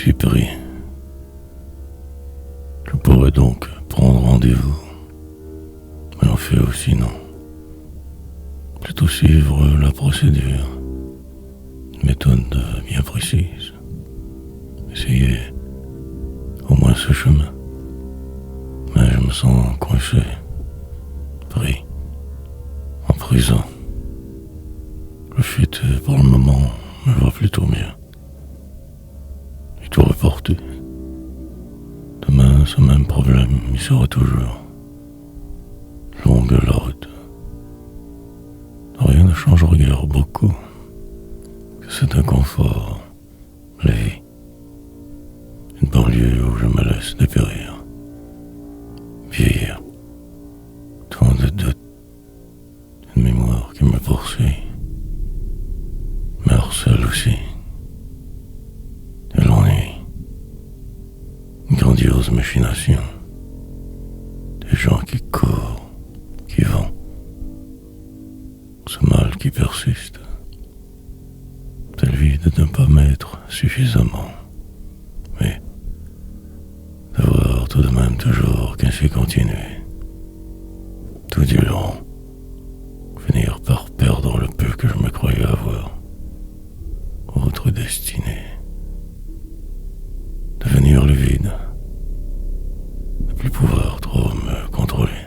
suis pris. Je pourrais donc prendre rendez-vous, mais en fait aussi non. Plutôt suivre la procédure, une méthode bien précise. Essayer au moins ce chemin. Mais je me sens coincé, pris, en prison. Le fuite pour le moment me va plutôt bien. Et tout reporté. Demain, ce même problème, il sera toujours. Longue la route. Rien ne change guère beaucoup que cet inconfort, la vie. Une banlieue où je me laisse dépérir. Vieillir. Tant de doutes. Une mémoire qui me poursuit. Me harcèle aussi. De l'ennui. Une grandiose machination. Des gens qui courent, qui vont. Ce mal qui persiste. Telle vie de ne pas m'être suffisamment. Mais d'avoir tout de même toujours qu'ainsi continuer. Tout du long. Finir par perdre le peu que je me croyais avoir. Autre destinée. Devenir le vide. Ne plus pouvoir trop me contrôler.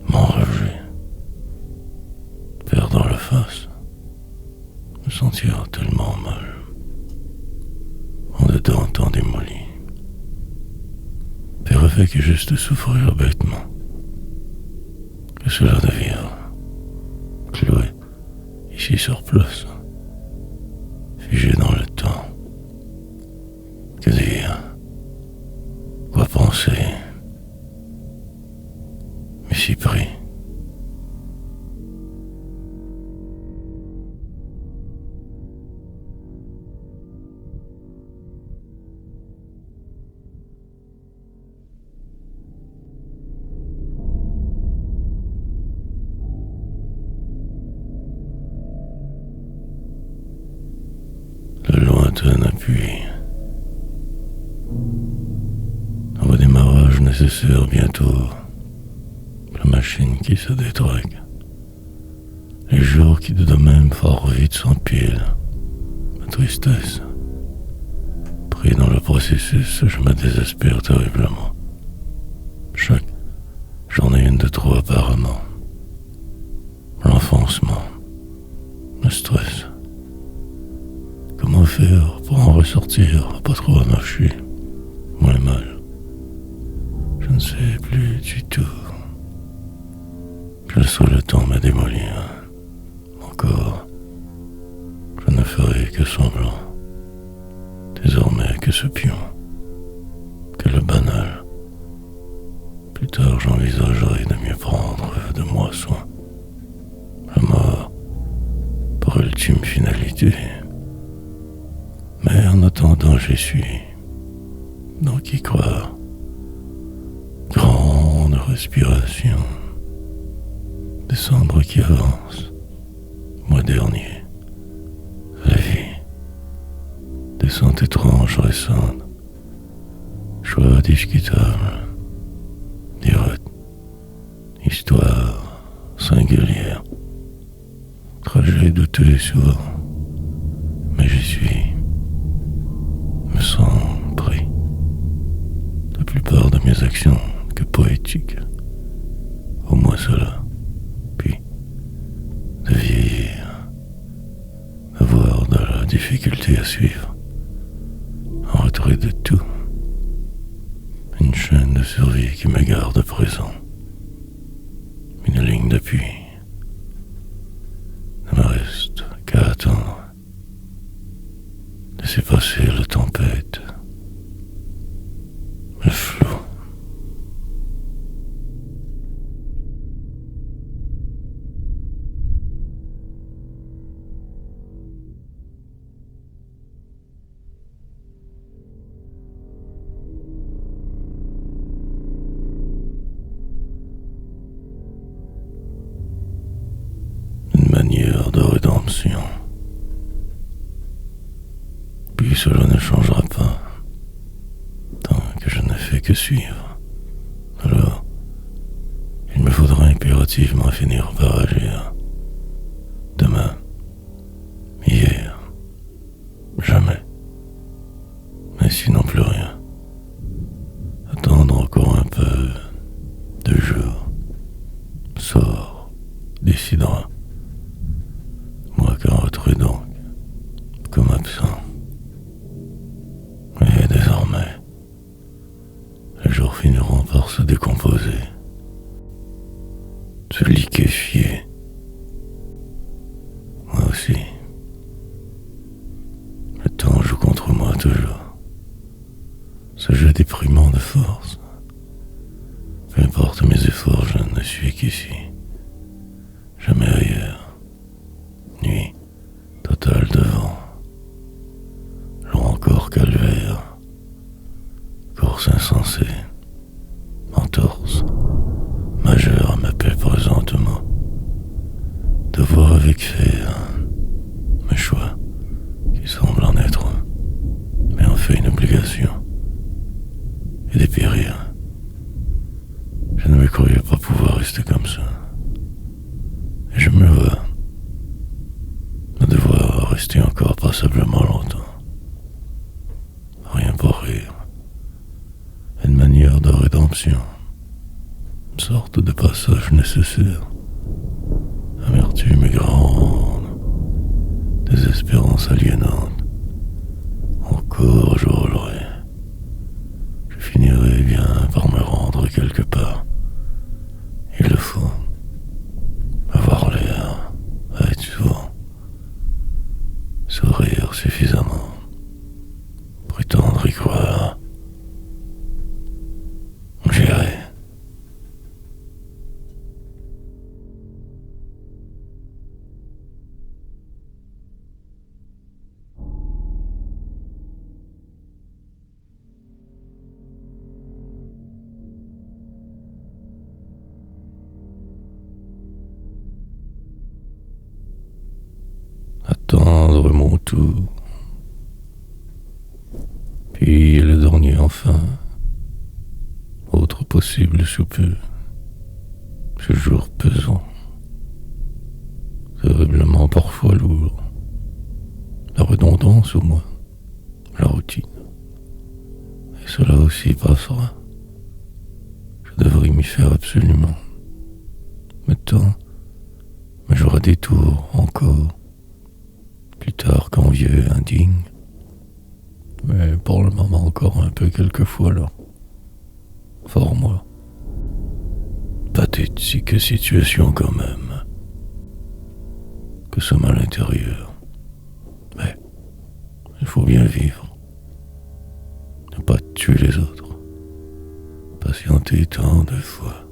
M'enrager. Perdre la face. Me sentir tellement mal. En dedans tant démoli. Père fait que juste souffrir bêtement. Que cela devient cloué ici sur place. Figé dans le temps. Que dire? Quoi penser? Mais si pris. Le lointain appui. Un redémarrage nécessaire bientôt. La machine qui se détraque. Les jours qui de même fort vite s'empilent. La tristesse. Pris dans le processus, je me désespère terriblement. Chaque journée une de trop apparemment. L'enfoncement. Le stress. Comment faire pour en ressortir, pas trop amarcher, moins mal? Je ne sais plus du tout. Je laisse le temps me démolir. Encore, je ne ferai que semblant. Désormais que ce pion, que le banal. Plus tard j'envisagerai de mieux prendre de moi soin. La mort pour ultime finalité. Mais en attendant j'y suis. Donc y croire. Grande respiration. Décembre qui avance. Mois dernier. La vie. Descente étrange récente. Choix discutable. Direct. Histoire singulière. Trajet douteux souvent. Mais j'y suis. Me sens pris. La plupart de mes actions que poétiques. Au moins cela. Puis, de vieillir. D'avoir de la difficulté à suivre. En retrait de tout. Une chaîne de survie qui me garde présent. Une ligne d'appui. Ne me reste qu'à attendre. Laissez passer la tempête. Le flot. Une manière de rédemption. Puis cela ne suivre. Alors, il me faudra impérativement finir par agir. Demain, hier, jamais. Mais sinon plus rien. Attendre encore un peu, 2 jours. Sort, décidera. Moi qu'un retrait donc, comme absent. Et désormais, les jours finiront par se décomposer, se liquéfier. Moi aussi. Le temps joue contre moi toujours. Ce jeu déprimant de force. Peu importe mes efforts, je ne suis qu'ici. Jamais ailleurs. Nuit totale devant. Long encore calvaire. Course insensée. Entorse. Majeure m'appelle présentement. Devoir avec faire. Mes choix, qui semblent en être, mais en fait une obligation. Et dépérir. Je ne me croyais pas pouvoir rester comme ça. Et je me vois de devoir rester encore passablement longtemps. Rien pour rire. Une manière de rédemption. Une sorte de passage nécessaire. Amertume grande. Désespérance aliénante. Encore je roulerai. Je finirai bien par me rendre quelque part. Il le faut. Avoir l'air, être souvent. Sourire suffisamment. Prétendre y croire. J'irai. Attendre mon tour. Puis le dernier enfin. Autre possible souper. Ce jour pesant. Terriblement parfois lourd. La redondance au moins. La routine. Et cela aussi passera. Je devrais m'y faire absolument. Maintenant, mais j'aurai des tours encore. Plus tard quand vieux, indigne. Mais pour le moment encore un peu quelquefois là. Fort moi. Pathétique situation quand même. Que sommes à l'intérieur. Mais il faut bien vivre. Ne pas tuer les autres. Patienter tant de fois.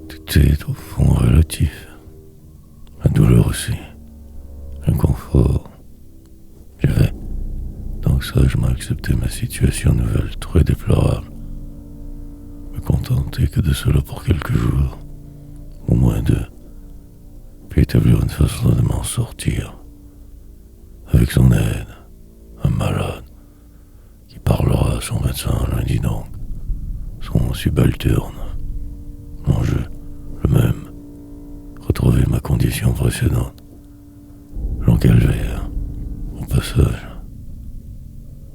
Tout est au fond relatif. La douleur aussi. L'inconfort. Je vais, donc sagement accepter ma situation nouvelle, très déplorable. Me contenter que de cela pour quelques jours, au moins 2, puis établir une façon de m'en sortir. Avec son aide, un malade, qui parlera à son médecin lundi donc, son subalterne. L'enjeu, le même, retrouver ma condition précédente. Long calvaire, au passage,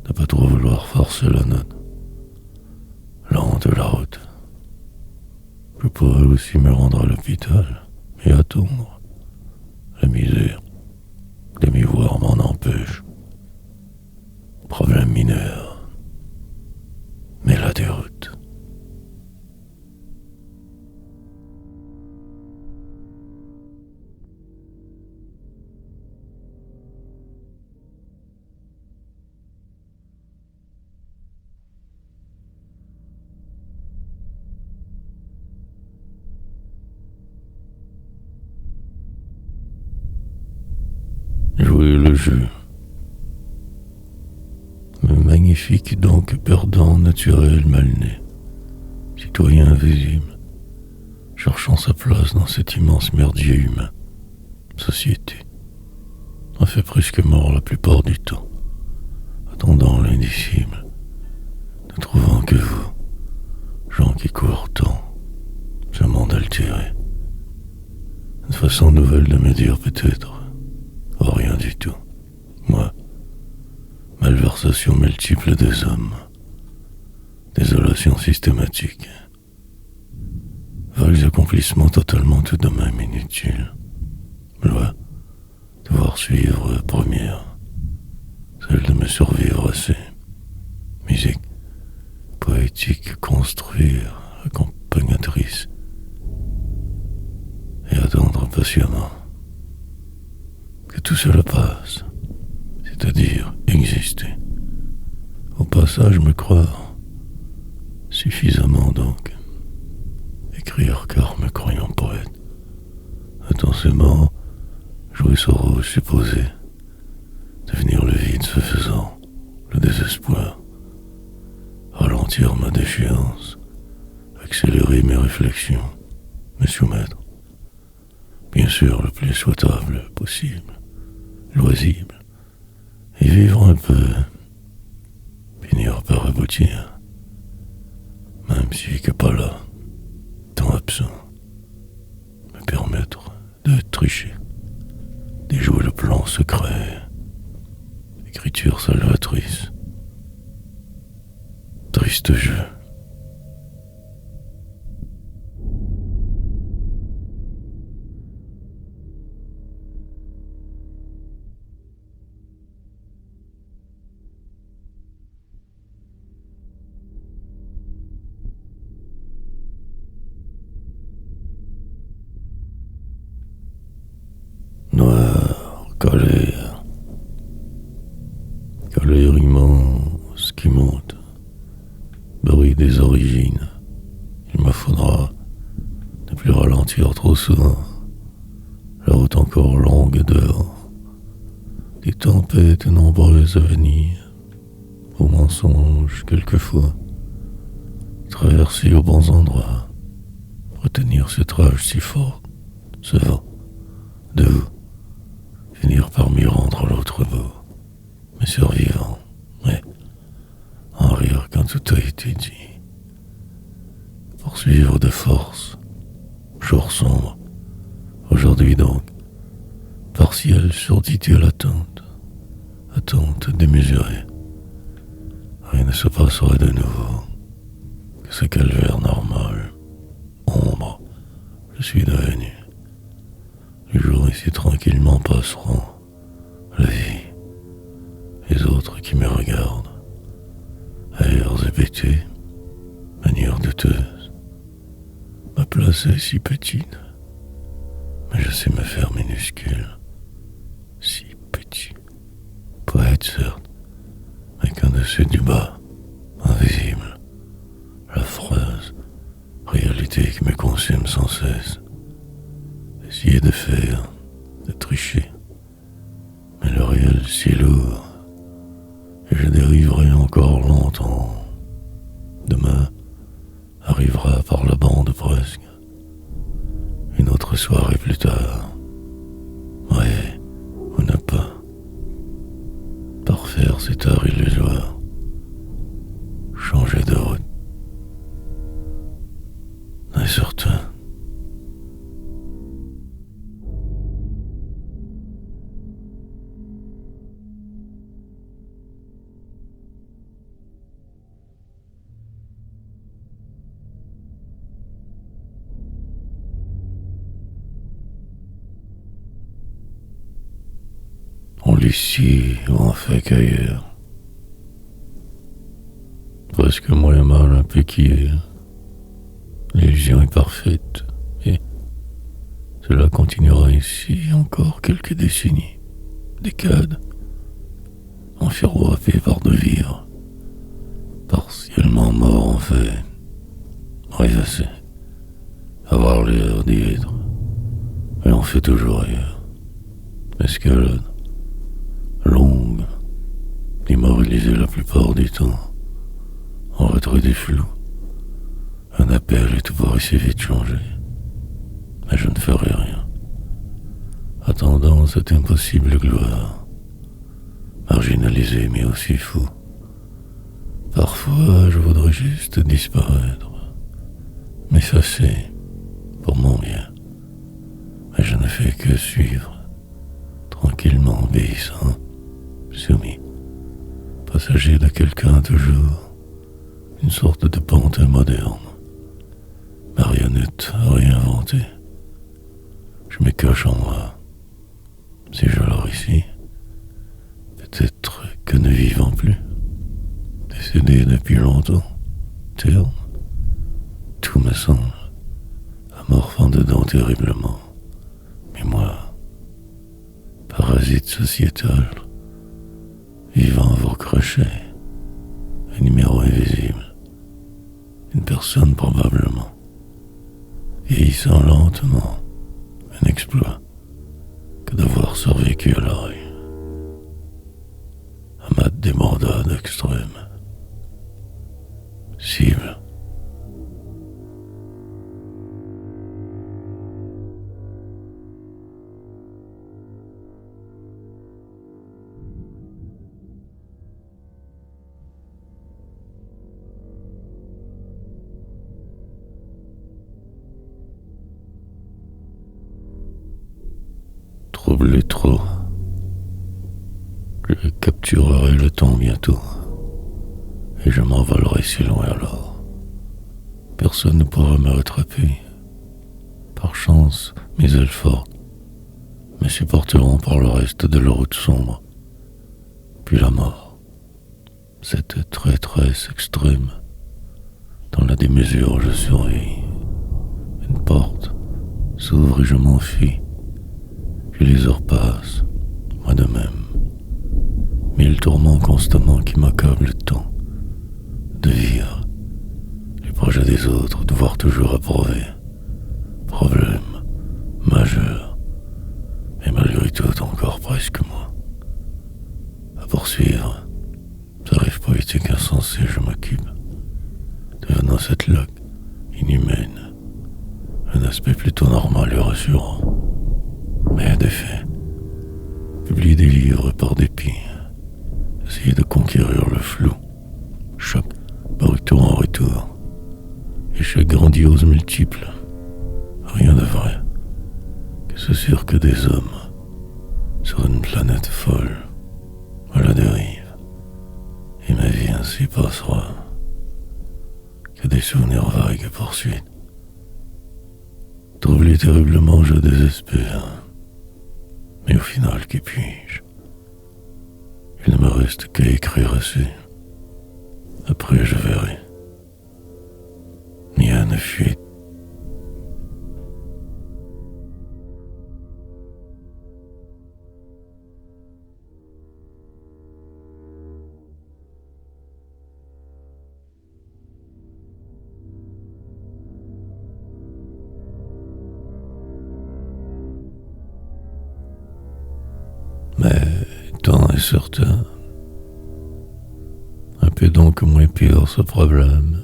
de pas trop vouloir forcer la note. Lente la route. Je pourrais aussi me rendre à l'hôpital et attendre. La misère de m'y voir m'en empêche. Problème mineur, mais la déroute. Jouer le jeu. Mais magnifique donc perdant naturel mal né, citoyen invisible, cherchant sa place dans cet immense merdier humain, société, a fait presque mort la plupart du temps, attendant l'indicible, de ne trouvant que vous, gens qui courent tant, ce monde altéré. Une façon nouvelle de me dire peut-être, oh rien du tout. Moi, malversation multiple des hommes, désolation systématique, vagues accomplissements totalement tout de même inutiles. Loi, devoir suivre première, celle de me survivre assez. Musique, poétique, construire, accompagnatrice, et attendre patiemment que tout cela passe, c'est-à-dire exister. Au passage, me croire, suffisamment donc, écrire car me croyant poète, intensément jouer ce rôle supposé, devenir le vide se faisant, le désespoir, ralentir ma déchéance, accélérer mes réflexions, me soumettre, bien sûr le plus souhaitable possible, loisible, et vivre un peu, finir par aboutir, même si que pas là, temps absent, me permettre de tricher, déjouer le plan secret, écriture salvatrice, triste jeu. Noir, colère immense qui monte, bruit des origines. Il me faudra ne plus ralentir trop souvent, la route encore longue dehors, des tempêtes nombreuses à venir, aux mensonges quelquefois, traverser aux bons endroits, retenir cette rage si forte, ce vent, de vous, finir par m'y rendre à l'autre bout, mais survivant, mais en rire quand tout a été dit. Poursuivre de force, jour sombre, aujourd'hui donc, partielle surdité à l'attente, attente démesurée. Rien ne se passera de nouveau que ce calvaire normal, ombre, je suis devenu. Les jours ici tranquillement passeront, la vie, les autres qui me regardent, airs hébétés, manières douteuses. Ma place est si petite, mais je sais me faire minuscule, si petit. Poète certes, mais qu'en-dessus du bas, invisible, l'affreuse réalité qui me consume sans cesse. Essayer de faire, de tricher, mais le réel si lourd, et je dériverai encore longtemps. Demain arrivera par la bande presque, une autre soirée plus tard. Ouais, ou ne pas. Parfaire cet art illusoire, changer de route, et surtout, on l'ici ou on fait qu'ailleurs. Presque moins mal un peu qu'hier. L'illusion est parfaite, et cela continuera ici encore quelques décennies, décades, enfiroppé par de vivre, partiellement mort en fait, rêvasser, avoir l'air d'y être, et on fait toujours ailleurs. Escalade, longue, immobilisée la plupart du temps, en retrait des flous. Un appel et tout pourrait si vite changer. Mais je ne ferai rien. Attendant cette impossible gloire, marginalisé mais aussi fou, Parfois, je voudrais juste disparaître. Mais ça, c'est pour mon bien. Mais je ne fais que suivre, tranquillement obéissant, soumis, passager de quelqu'un toujours, une sorte de pantin moderne, marionnette réinventée. Je me cache en moi. Si je le réussis, peut-être que ne vivant plus, décédé depuis longtemps, terne, tout me semble amorphant dedans terriblement. Mais moi, parasite sociétal, vivant à vos crochets, un numéro invisible, une personne probablement, vieillissant lentement, un exploit que d'avoir survécu à l'oreille. À ma débandade extrême. Cible. Troublé trop. Je capturerai le temps bientôt. Et je m'envolerai si loin alors. Personne ne pourra me rattraper. Par chance, mes ailes fortes me supporteront pour le reste de la route sombre. Puis la mort. Cette traîtresse extrême. Dans la démesure, je surveille. Une porte s'ouvre et je m'enfuis. Puis les heures passent, moi de même. Mille tourments constamment qui m'accablent tant. De vivre, les projets des autres, devoir toujours approuver. Problème majeur, et malgré tout encore presque moi. À poursuivre, tarif poétique insensé, je m'occupe. Devenant cette loque inhumaine, un aspect plutôt normal et rassurant. Mais des faits, publier des livres par dépit, essayer de conquérir le flou, choc par retour en retour, échec grandiose multiple, rien de vrai, que ce cirque des hommes, sur une planète folle, à la dérive, et ma vie ainsi passera, que des souvenirs vagues et poursuites. Troublé terriblement, je désespère. Mais au final, qui puis-je? Il ne me reste qu'à écrire assez. Après, je verrai. Rien ne fuit. Mais tant est certain, un peu donc moins pire ce problème,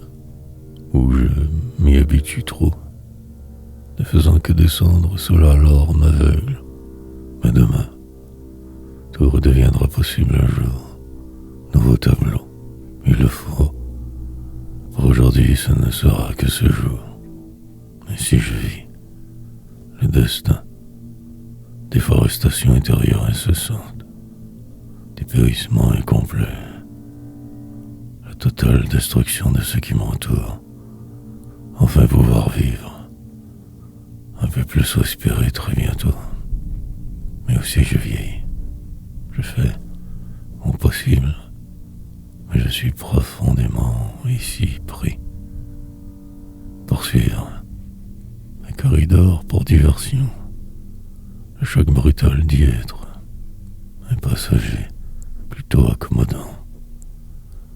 où je m'y habitue trop, ne faisant que descendre sous la larme aveugle. Mais demain, tout redeviendra possible un jour. Nouveau tableau, il le faut. Pour aujourd'hui, ce ne sera que ce jour. Mais si je vis, le destin, déforestation intérieure incessante, dépérissement incomplet, la totale destruction de ce qui m'entoure, enfin pouvoir vivre, un peu plus respirer très bientôt. Mais aussi je vieillis, je fais mon possible, mais je suis profondément ici pris. Poursuivre un corridor pour diversion, le choc brutal d'y être, un passager plutôt accommodant,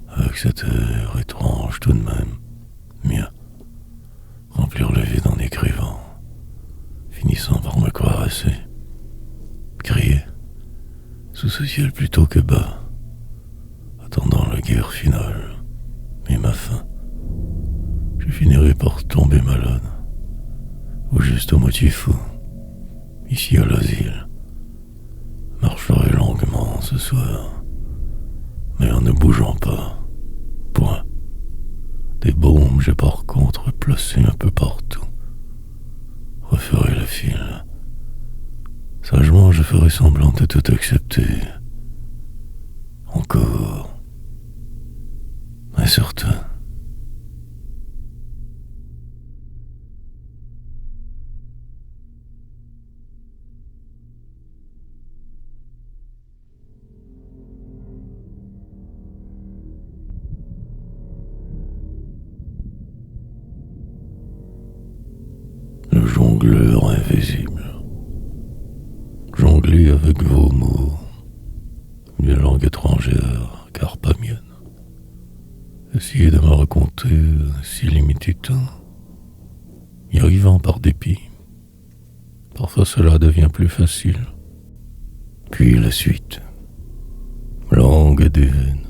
avec cet air étrange tout de même, mieux, remplir le vide en écrivant, finissant par me croire assez, crier, sous ce ciel plutôt que bas, attendant la guerre finale, et ma fin, je finirai par tomber malade, ou juste au moitié fou, ici à l'asile, marcherai longuement ce soir, mais en ne bougeant pas, point. Des bombes, j'ai par contre placé un peu partout. Referai le fil. Sagement, je ferai semblant de tout accepter. Encore. Mais certain. Le jongleur invisible. Jongler avec vos mots, une langue étrangère, car pas mienne. Essayez de me raconter si limité temps, y arrivant par dépit. Parfois cela devient plus facile. Puis la suite. Langue des veines.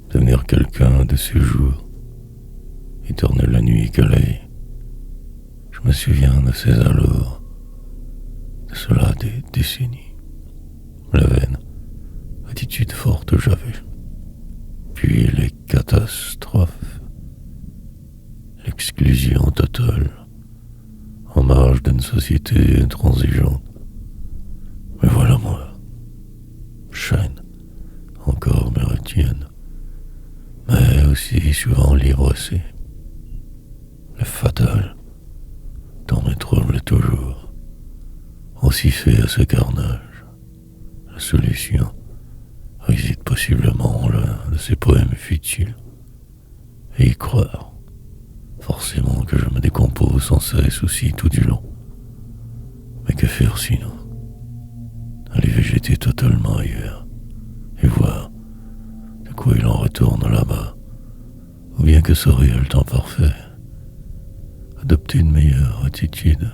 Devenir quelqu'un de ces jours. Éternelle la nuit qu'elle. Je me souviens de ces alors, de cela des décennies. La veine, attitude forte j'avais. Puis les catastrophes, l'exclusion totale, en marge d'une société intransigeante. Mais voilà moi, chaîne, encore me retiennent, mais aussi souvent libre aussi. Le fatal, tant me trouble toujours, aussi fait à ce carnage. La solution réside possiblement en l'un de ces poèmes futiles, et y croire, forcément que je me décompose sans cesse aussi tout du long. Mais que faire sinon? Aller végéter totalement ailleurs, et voir de quoi il en retourne là-bas, ou bien que serait le temps parfait. Adopter une meilleure attitude,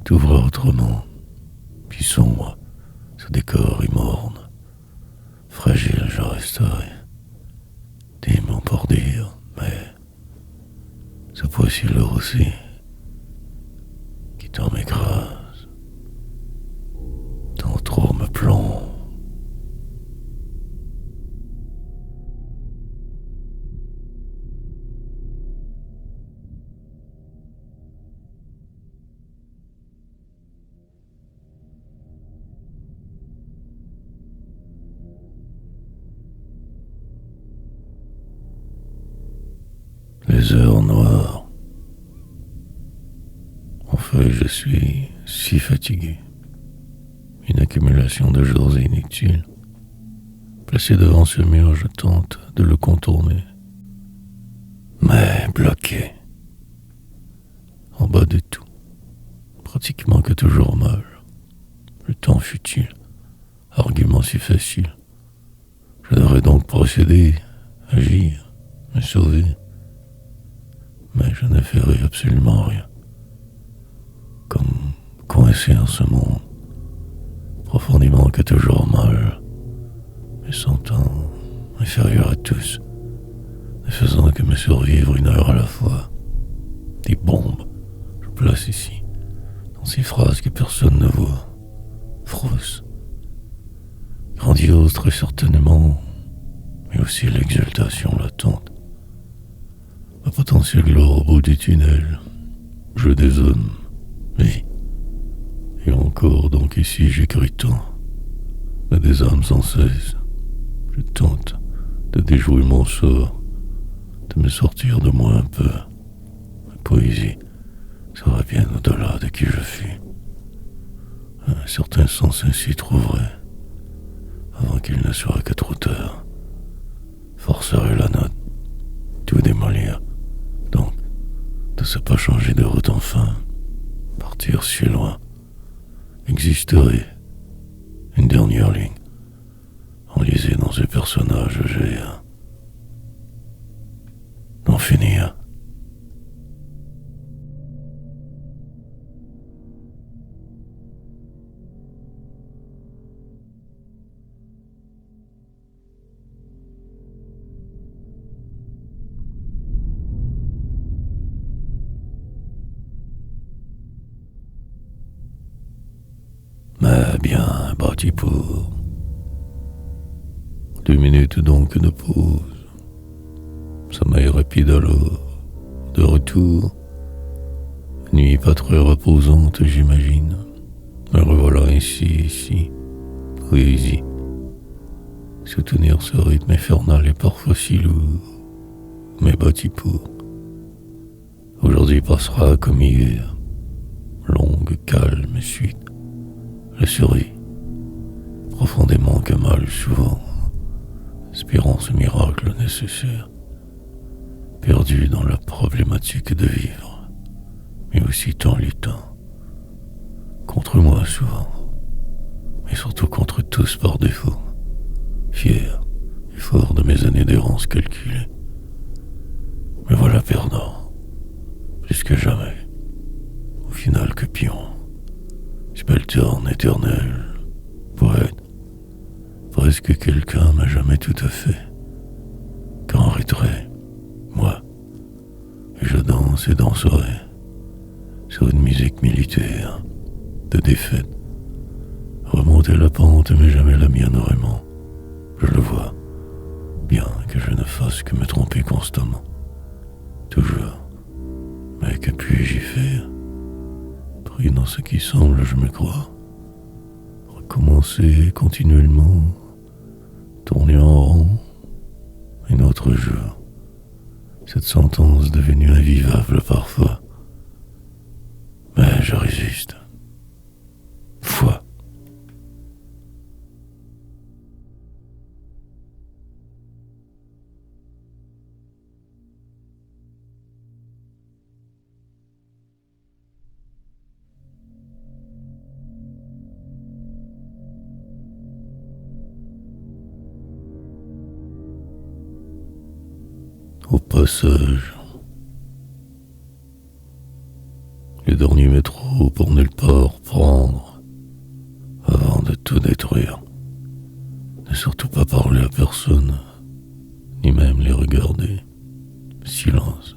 tout voir autrement, puis sombre, ce décor immorne. Fragile je resterai, des mots pour dire, mais ce poids-ci lourd aussi, qui tant m'écrase, tant trop me plombe. Les heures noires. En fait, je suis si fatigué. Une accumulation de jours inutiles. Placé devant ce mur, je tente de le contourner. Mais bloqué. En bas de tout. Pratiquement que toujours mal. Le temps futile. Argument si facile. Je devrais donc procéder, agir, me sauver. Mais je ne ferai absolument rien. Comme coincé en ce monde, profondément que toujours mal, me sentant inférieur à tous, ne faisant que me survivre une heure à la fois. Des bombes, je place ici, dans ces phrases que personne ne voit. Frousse, grandiose très certainement, mais aussi l'exaltation latente. Un potentiel gloire au bout du tunnel, jeu des hommes, vie. Et encore donc ici j'écris tant, mais des âmes sans cesse. Je tente de déjouer mon sort, de me sortir de moi un peu. Ma poésie sera bien au-delà de qui je suis. Un certain sens ainsi trouverait, avant qu'il ne soit que trop tard. Forcerai la note, tout démolir. Donc, de ne pas changer de route enfin, partir si loin, existerait une dernière ligne, enlisée dans ce personnage géant, d'en finir. Mais bien bâti pour 2 minutes donc de pause. sommeil rapide alors, de retour. Nuit pas très reposante, j'imagine. Me revoilà ici, poésie. Soutenir ce rythme infernal est parfois si lourd, mais bâti pour. Aujourd'hui passera comme hier, longue, calme suite. Je souris, profondément que mal souvent, espérant ce miracle nécessaire, perdu dans la problématique de vivre, mais aussi tant luttant, contre moi souvent, mais surtout contre tous par défaut, fier et fort de mes années d'errance calculées. Me voilà perdant, plus que jamais, au final que pion, subalterne éternel, poète, presque quelqu'un m'a jamais tout à fait, qu'en retrait, moi, je danse et danserai sur une musique militaire de défaite, remonter la pente mais jamais la mienne vraiment. Je le vois, bien que je ne fasse que me tromper constamment, toujours, mais que puis-je y faire? Pris dans ce qui semble, je me crois, recommencer continuellement, tourner en rond, un autre jour, cette sentence devenue invivable parfois, mais je résiste. Foi. Au passage, le dernier métro pour nulle part prendre avant de tout détruire. Ne surtout pas parler à personne, ni même les regarder. Silence.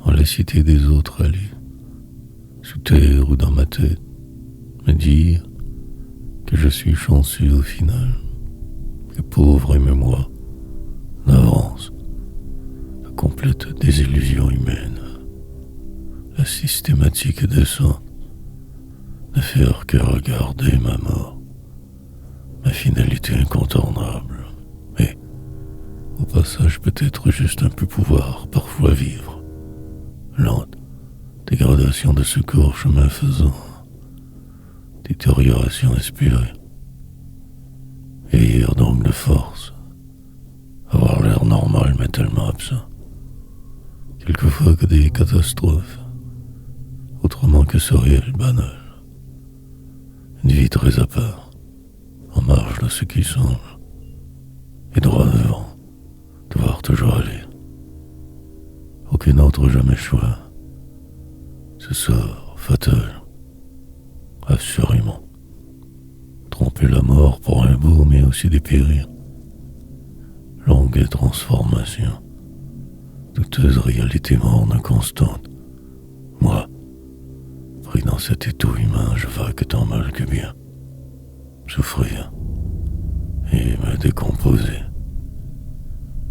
En la cité des autres aller, sous terre ou dans ma tête, me dire que je suis chanceux au final, que pauvre aime-moi, n'avance. Complète désillusion humaine, la systématique descente, ne faire que regarder ma mort, ma finalité incontournable, et au passage peut-être juste un peu pouvoir parfois vivre, lente dégradation de ce corps chemin faisant, détérioration espérée, vieillir donc de force, avoir l'air normal mais tellement absent. Quelquefois que des catastrophes, autrement que ce réel banal. Une vie très à part, en marge de ce qui semble, et droit devant, devoir toujours aller. Aucun autre jamais choix. Ce sort fatal, assurément. Tromper la mort pour un beau mais aussi des périls. Longue transformation. Douteuse réalité morne constante. Moi, pris dans cet étau humain, je vague tant mal que bien. Souffrir et me décomposer.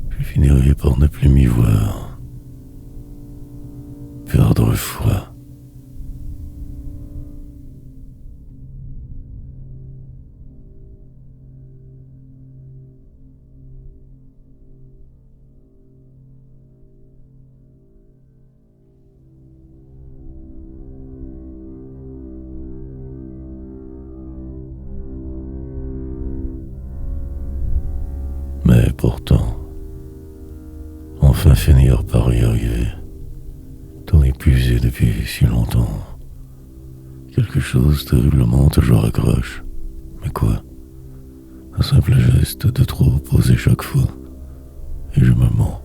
Je finirai par ne plus m'y voir. Perdre foi. Mais pourtant, enfin finir par y arriver, tant épuisé depuis si longtemps. Quelque chose terriblement toujours accroche. Mais quoi? Un simple geste de trop posé chaque fois. Et je me mens.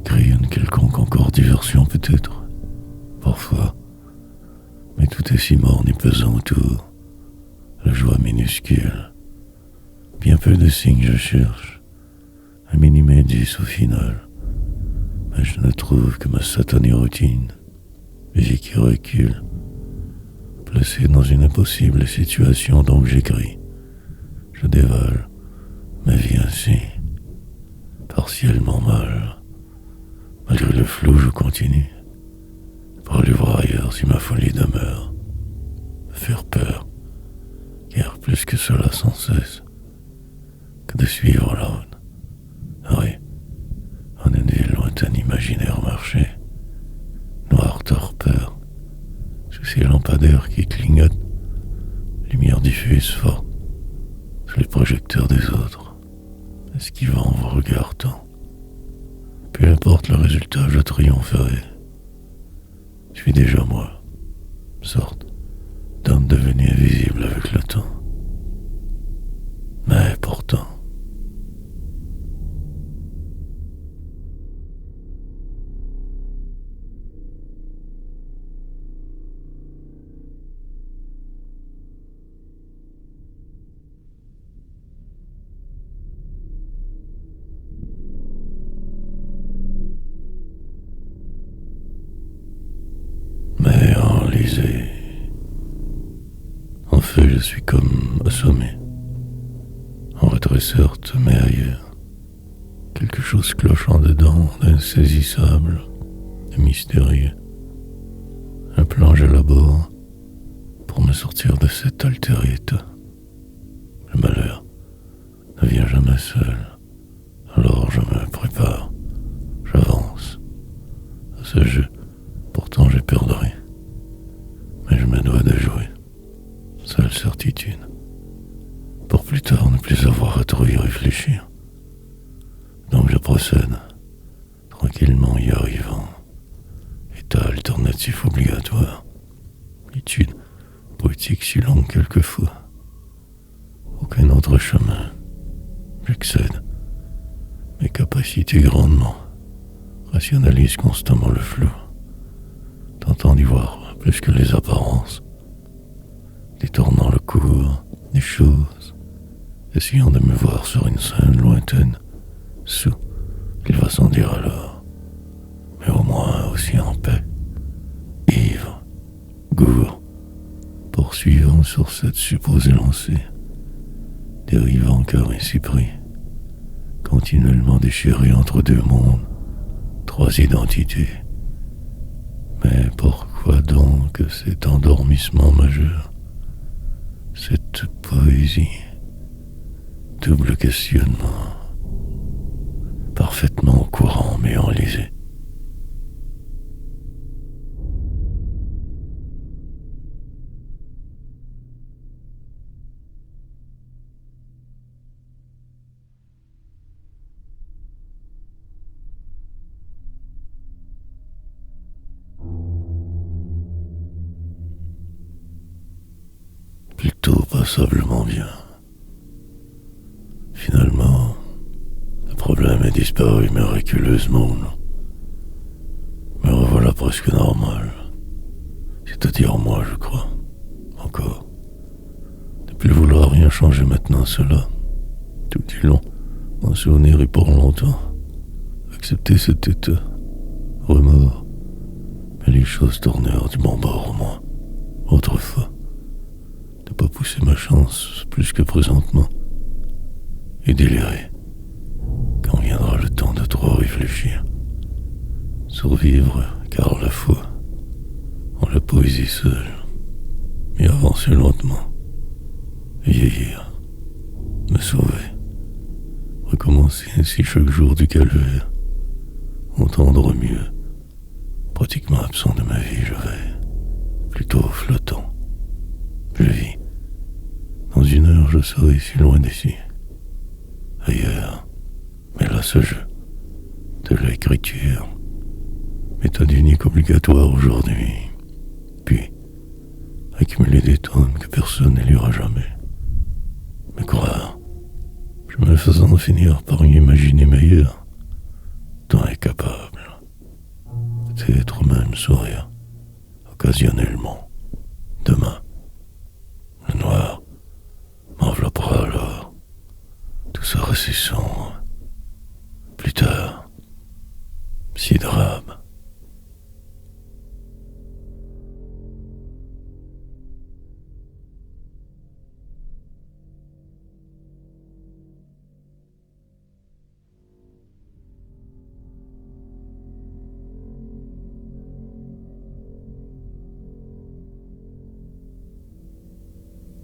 Créer une quelconque encore diversion peut-être. Parfois. Mais tout est si morne et pesant autour. La joie minuscule. Bien peu de signes je cherche, un mini-médice au final, mais je ne trouve que ma satanée routine, vie qui recule, placée dans une impossible situation donc j'écris, je dévale ma vie ainsi, partiellement mal. Malgré le flou, je continue pour aller voir ailleurs si ma folie demeure. Me faire peur, car plus que cela sans cesse que de suivre la route. Ah oui, en une ville lointaine imaginaire marché, noir torpeur, sous ces lampadaires qui clignotent, lumière diffuse forte, sous les projecteurs des autres, esquivant vos regards tant. Peu importe le résultat, je triompherai. Je suis déjà moi, sorte d'homme devenu invisible avec le temps. Mais pourtant, mais enlisé. En fait, je suis comme assommé. En retrait certes, mais ailleurs. Quelque chose cloche en dedans, d'insaisissable, de mystérieux. Un plan j'élabore pour me sortir de cet altéré état. Le malheur ne vient jamais seul. Alors je me prépare, j'avance. À ce jeu, pourtant j'ai peur de rien. Mais je me dois de jouer. Seule certitude. Pour plus tard ne plus avoir à trop y réfléchir. Donc je procède, tranquillement y arrivant. État alternatif obligatoire. Étude poétique si longue quelquefois. Aucun autre chemin. J'excède mes capacités grandement. Rationalise constamment le flou. Tentant d'y voir plus que les apparences. Détournant le cours des choses. Essayant de me voir sur une scène lointaine. Sous, il va sans dire alors. Mais au moins aussi en paix. Ivre, gourd, poursuivant sur cette supposée lancée. Dérivant car ainsi pris. Continuellement déchiré entre deux mondes. Trois identités. Mais pourquoi donc cet endormissement majeur? Cette poésie? Double questionnement. Parfaitement au courant mais enlisé. Plutôt passablement bien. Finalement, le problème est disparu miraculeusement. Me revoilà presque normal. C'est-à-dire moi, je crois. Encore. Ne plus vouloir rien changer maintenant, cela. Tout du long, m'en souvenir et pour longtemps. Accepter cet état. Remords. Mais les choses tournèrent du bon bord au moins. Autrefois. Ne pas pousser ma chance plus que présentement. Et délirer. Quand viendra le temps de trop réfléchir. Survivre, car la foi, en la poésie seule, et avancer lentement, vieillir, me sauver, recommencer ainsi chaque jour du calvaire, entendre mieux, pratiquement absent de ma vie, je vais, plutôt flottant, je vis, dans une heure je serai si loin d'ici, ailleurs, mais là ce jeu, de l'écriture, méthode unique obligatoire aujourd'hui. Puis, accumuler des tonnes que personne ne lira jamais. Me croire, je me faisant finir par y imaginer meilleur, tant incapable. Peut-être même sourire, occasionnellement, demain. Le noir m'enveloppera alors. Tout sera si sombre. Plus tard, si drame.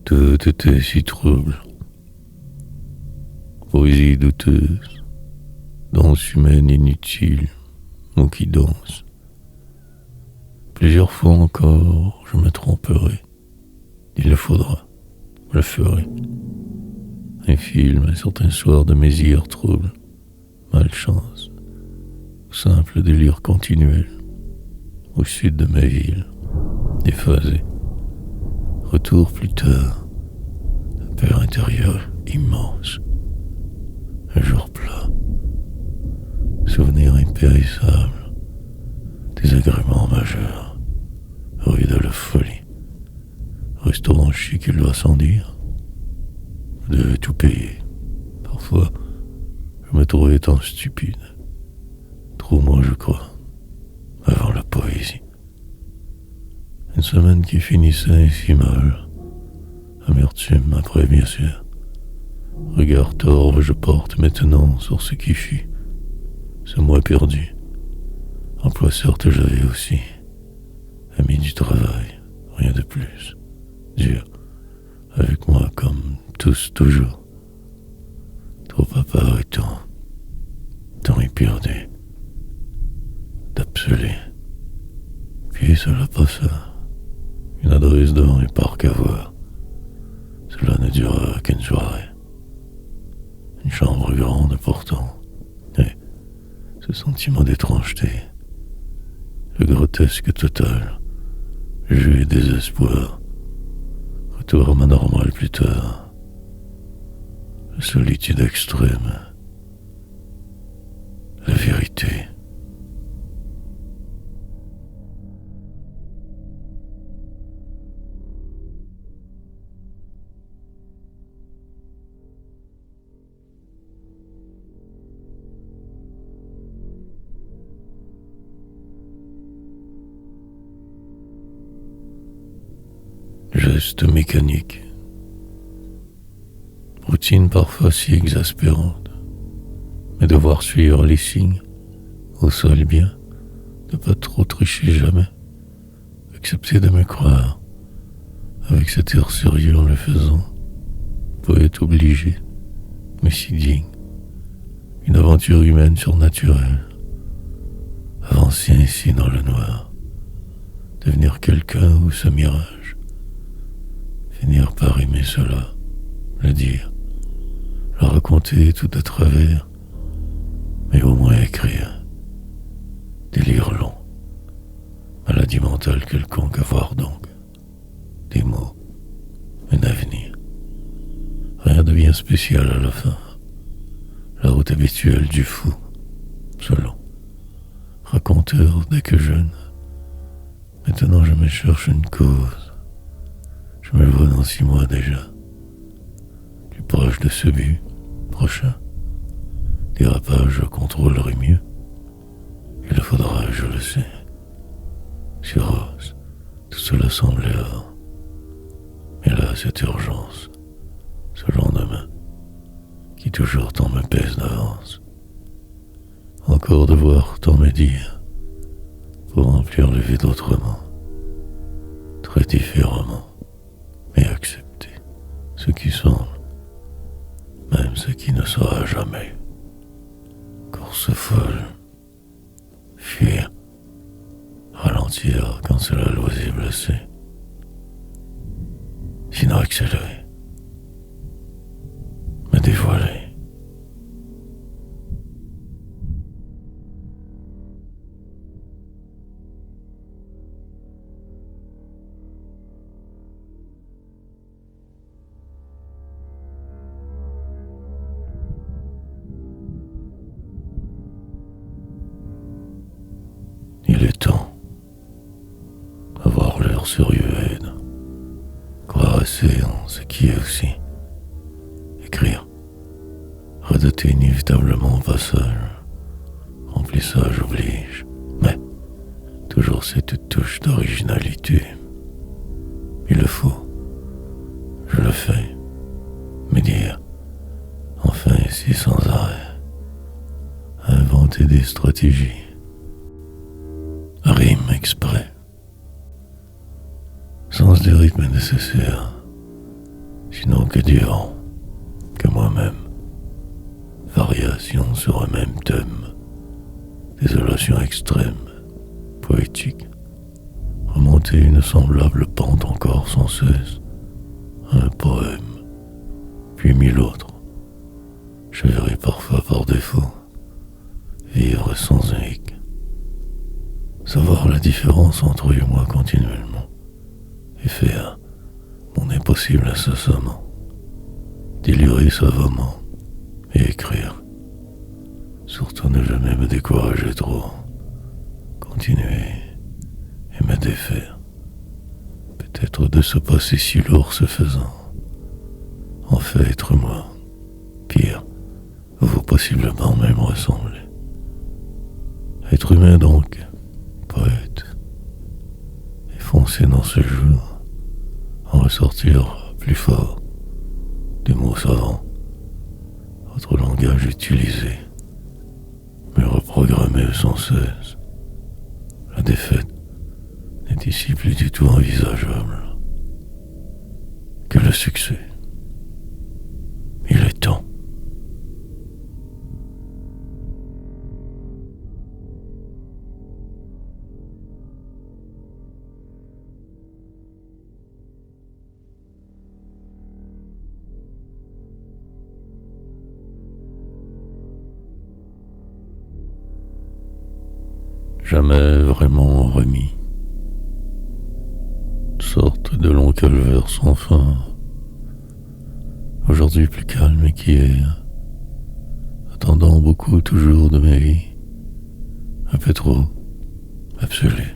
Tout était si trouble. Poésie douteuse, danse humaine inutile, mots qui dansent. Plusieurs fois encore, je me tromperai. Il le faudra, je le ferai. Un film, un certain soir de mésire trouble, malchance, ou simple délire continuel, au sud de ma ville, déphasé. Retour plus tard, un peur intérieur immense, un jour plat, souvenir impérissable, désagrément majeur, rue de la folie, restaurant chic il doit sans dire, je devais tout payer. Parfois, je me trouvais tant stupide, trop moi je crois, avant la poésie. Une semaine qui finissait si mal, amertume après bien sûr. Regard torve je porte maintenant sur ce qui fut, ce mois perdu. Emploi certes j'avais aussi, ami du travail, rien de plus. Dur, avec moi comme tous toujours. Trop papa et tant y perdu, d'absolé. Puis cela passa. Une adresse devant les parcs à voir. Cela ne dura qu'une soirée. Une chambre grande pourtant. Et ce sentiment d'étrangeté, le grotesque total, jeu et désespoir, retour à ma normale plus tard, la solitude extrême, la vérité. Geste mécanique. Routine parfois si exaspérante. Mais devoir suivre les signes, au sol bien, ne pas trop tricher jamais. Accepter de me croire, avec cet air sérieux en le faisant. Poète obligé, mais si digne. Une aventure humaine surnaturelle. Avancer ainsi dans le noir. Devenir quelqu'un ou ce mirage. Finir par aimer cela, le dire, le raconter tout à travers, mais au moins écrire. Délire long, maladie mentale quelconque, avoir donc des mots, un avenir. Rien de bien spécial à la fin. La route habituelle du fou, selon. Raconteur dès que jeune. Maintenant je me cherche une cause. Je me vois dans 6 mois déjà, plus proche de ce but prochain. Dérapage, je contrôlerai mieux. Il le faudra, je le sais. Sur Rose, tout cela semblait avant. Mais là, cette urgence, ce lendemain, qui toujours tant me pèse d'avance. Encore devoir tant me dire, pour remplir le vide autrement, très différemment. Mais accepter ce qui semble, même ce qui ne sera jamais. Course folle, fuir, ralentir quand cela loisible c'est. Sinon accélérer, me dévoiler. Il est temps. Avoir l'air sérieux aide. Croire assez en ce qui est aussi. Écrire. Redoter inévitablement au passage. Remplissage oblige. Mais toujours cette touche d'originalité. Il le faut. Je le fais. Mais dire. Enfin ici sans arrêt. Inventer des stratégies. Rime exprès. Sens des rythmes nécessaires. différent que moi-même. Variation sur un même thème. Désolation extrême, poétique. Remonter une semblable pente encore sans cesse. Un poème, puis mille autres. Je verrai parfois par défaut. Vivre sans hic. Savoir la différence entre eux et moi continuellement. Et faire mon impossible incessamment. Délirer savamment. Et écrire. Surtout ne jamais me décourager trop. Continuer et me défaire. Peut-être de se passer si lourd ce faisant. En fait, être moi, pire, vous possiblement même ressembler. Être humain donc, poète, et foncer dans ce jour, en ressortir plus fort, des mots savants, autre langage utilisé, me reprogrammer sans cesse. La défaite n'est ici plus du tout envisageable. Que le succès. Il est temps. Jamais vraiment remis. Sorte de long calvaire sans fin. Aujourd'hui plus calme et qu'hier. Attendant beaucoup toujours de ma vie. Un peu trop. Absolu.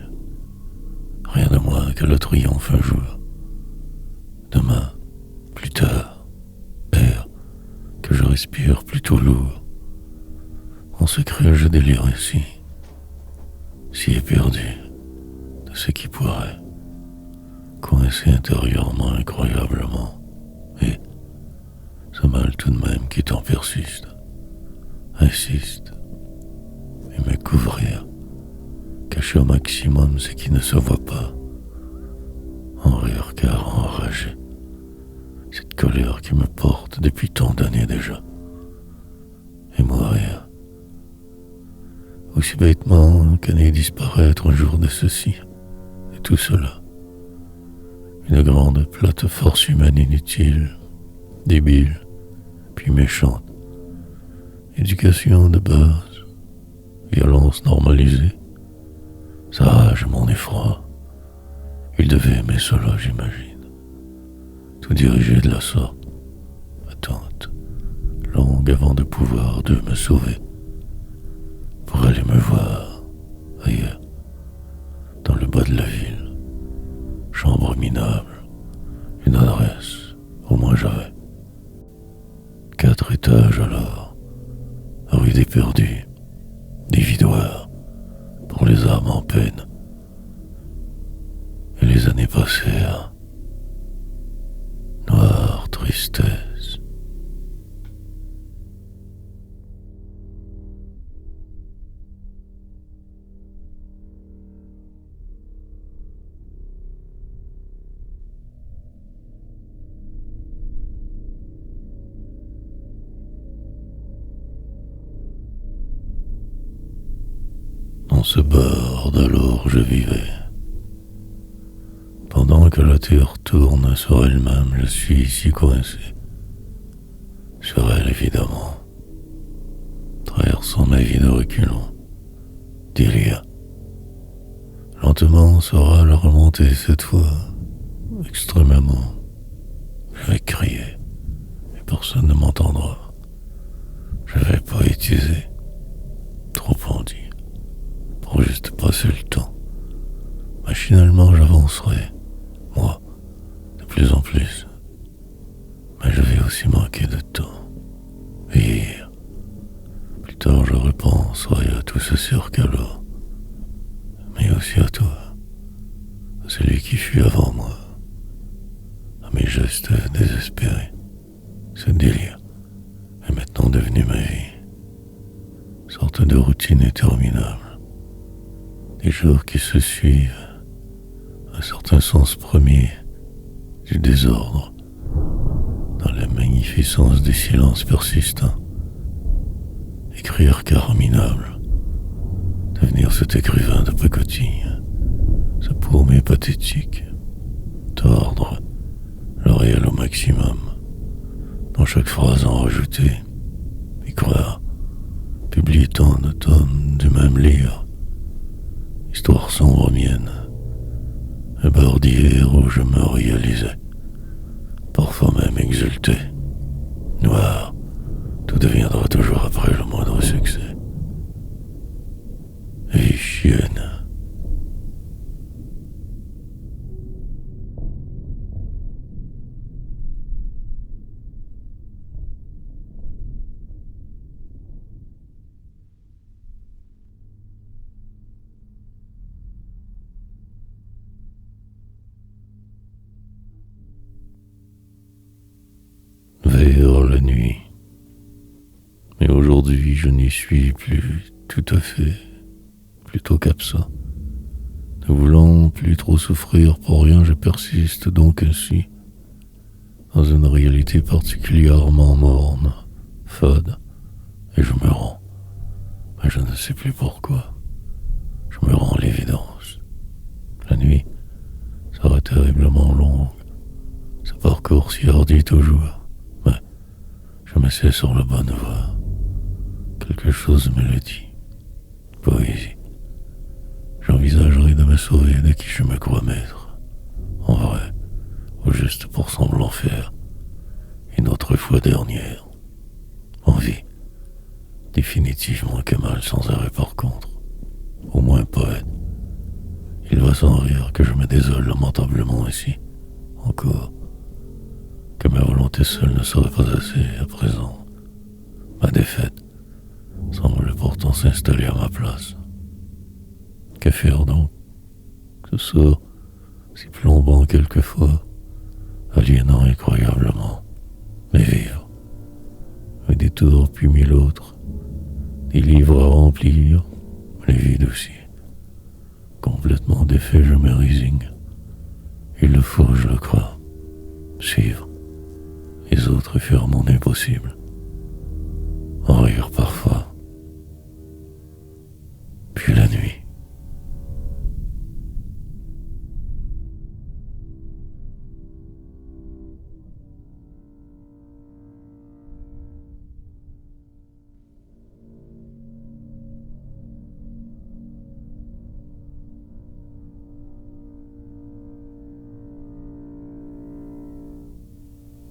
Rien de moins que le triomphe un jour. Demain, plus tard. Air que je respire plutôt lourd. En secret je délire ici. Si éperdu de ce qui pourrait, coincé intérieurement incroyablement, et ce mal tout de même qui t'en persiste, insiste, et me couvrir, cacher au maximum ce qui ne se voit pas, en rire car enragé, cette colère qui me porte depuis tant d'années déjà, et mourir. Aussi bêtement qu'à n'y disparaître un jour de ceci, et tout cela. Une grande plate force humaine inutile, débile, puis méchante. Éducation de base, violence normalisée, sa rage mon effroi. Il devait aimer cela, j'imagine. Tout diriger de la sorte, attente, longue avant de pouvoir de me sauver. Pour aller me voir ailleurs, dans le bas de la ville, chambre minable, une adresse, au moins j'avais. 4 étages alors, rue des Perdus, des vidoirs, pour les âmes en peine. Et les années passèrent, noire tristesse. Dans ce bar d'alors je vivais. Pendant que la terre tourne sur elle-même, je suis ici coincé. Sur elle, évidemment. Traversant ma vie de reculons. Délia. Lentement sera la remontée cette fois. Extrêmement. Je vais crier. Et personne ne m'entendra. Je vais poétiser. Trop en dit. Pour juste passer le temps. Machinalement j'avancerai, moi, de plus en plus. Mais je vais aussi manquer de temps. Vieillir. Plus tard je repenserai à tout ce cirque alors. Mais aussi à toi. À celui qui fut avant moi. À mes gestes désespérés. Ce délire est maintenant devenu ma vie. Sorte de routine interminable. Des jours qui se suivent, un certain sens premier du désordre, dans les magnificence des silences persistants. Écrire car minable, devenir cet écrivain de pacotille, ce paumé pathétique, tordre le réel au maximum, dans chaque phrase en rajouter, y croire, publier tant de tomes du même livre, histoire sombre mienne, un bord d'hier où je me réalisais, parfois même exulté, noir, tout deviendra toujours après le moindre succès. Et chienne. Vers la nuit. Mais aujourd'hui, je n'y suis plus tout à fait, plutôt qu'absent. Ne voulant plus trop souffrir pour rien, je persiste donc ainsi, dans une réalité particulièrement morne, fade, et je me rends. Mais je ne sais plus pourquoi. Je me rends à l'évidence. La nuit sera terriblement longue, ce parcours si hardi toujours, mais je me sais sur la bonne voie. Quelque chose me le dit. Poésie. J'envisagerai de me sauver de qui je me crois maître. En vrai, ou juste pour semblant faire une autre fois dernière. Envie. Définitivement Kemal sans arrêt par contre. Au moins poète. Il va sans rire que je me désole lamentablement ici. Encore. Que ma volonté seule ne serait pas assez à présent. Ma défaite semble pourtant s'installer à ma place. Que faire donc? Ce sort si plombant quelquefois, aliénant incroyablement, mais vivre. Un détour puis mille autres, des livres à remplir, les vides aussi. Complètement défait, je me résigne. Il le faut, je le crois, suivre les autres et faire mon impossible. En rire parfois. Puis la nuit.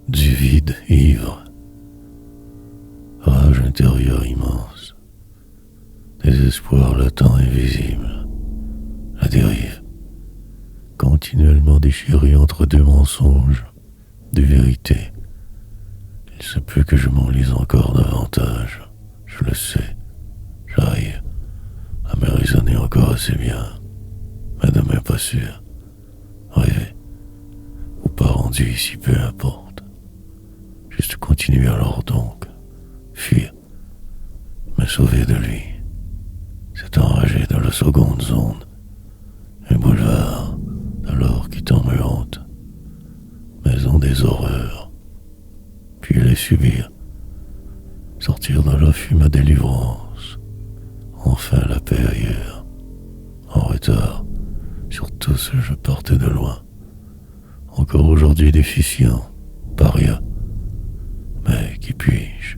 Du vide ivre, rage intérieure immense, désespoir latent et visible, la dérive, continuellement déchirée entre deux mensonges, deux vérités. Il se peut que je m'enlise encore davantage, je le sais, j'arrive à me raisonner encore assez bien, mais demain pas sûr, rêver, ou pas rendu ici peu importe. Juste continuer alors donc, fuir, me sauver de lui. C'est enragé dans la seconde zone, un boulevard d'alors qui t'en me hante, maison des horreurs, puis les subir, sortir de là fut ma délivrance, enfin la paix ailleurs, en retard, sur tous je partais de loin, encore aujourd'hui déficient, paria. Mais qui puis-je?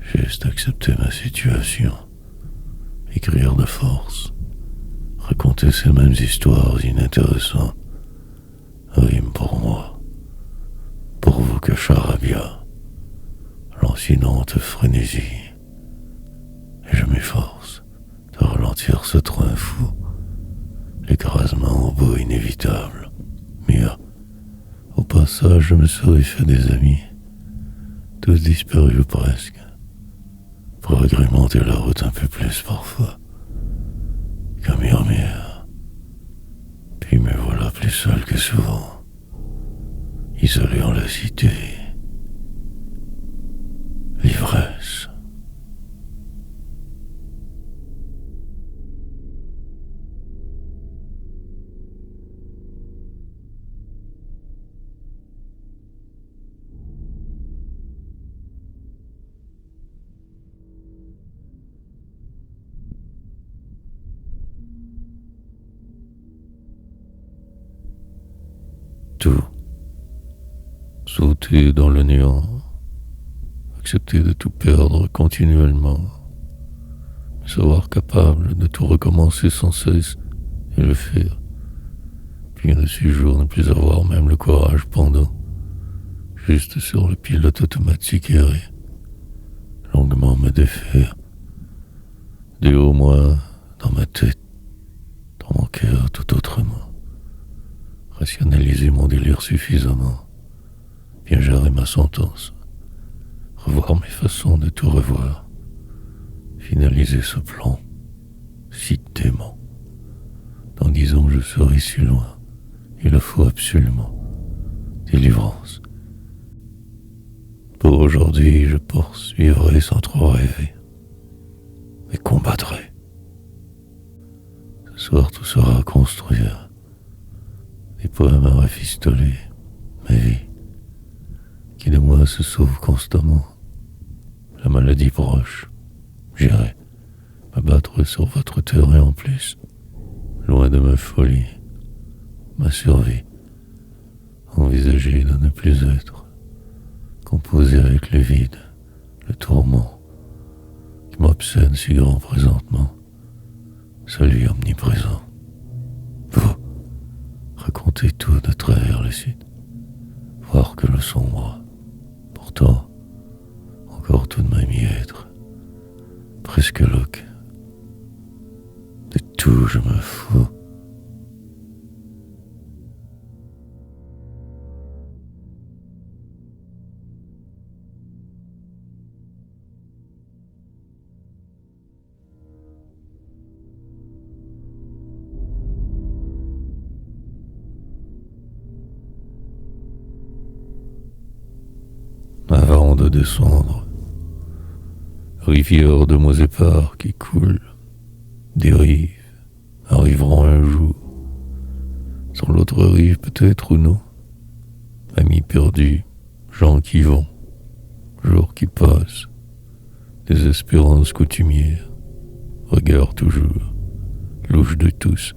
Juste accepter ma situation, écrire de force, raconter ces mêmes histoires inintéressantes, rime pour moi, pour vous que charabia, lancinante frénésie, et je m'efforce de ralentir ce train fou, l'écrasement au bout inévitable. Mire, au passage je me serais fait des amis, tous disparus ou presque, pour agrémenter la route un peu plus parfois, comme murmure. Puis me voilà plus seul que souvent, isolé en la cité, l'ivresse. tout. Sauter dans le néant, accepter de tout perdre continuellement, savoir capable de tout recommencer sans cesse et le faire. Puis un de ces jours ne plus avoir même le courage pendant, juste sur le pilote automatique errer, longuement me défaire, du haut moi, dans ma tête, dans mon cœur tout autrement, rationaliser mon délire suffisamment, bien gérer ma sentence, revoir mes façons de tout revoir, finaliser ce plan, si dément. Dans 10 ans je serai si loin, il le faut absolument, délivrance. Pour aujourd'hui je poursuivrai sans trop rêver, et combattrai. Ce soir tout sera à construire, des poèmes à rafistoler, ma vie, qui de moi se sauve constamment, la maladie proche, j'irai m'abattre sur votre terrain en plus, loin de ma folie, ma survie, envisager de ne plus être, composer avec le vide, le tourment, qui m'obsède si grand présentement, celui omniprésent. Vous, racontez tout de travers le site, voir que le sombre, pourtant, encore tout de même y être, presque loque. De tout je me fous. Avant de descendre, rivière de mots épars qui coulent, dérive, arriveront un jour, sur l'autre rive peut-être ou non, amis perdus, gens qui vont, jours qui passent, des espérances coutumières, regards toujours, louche de tous,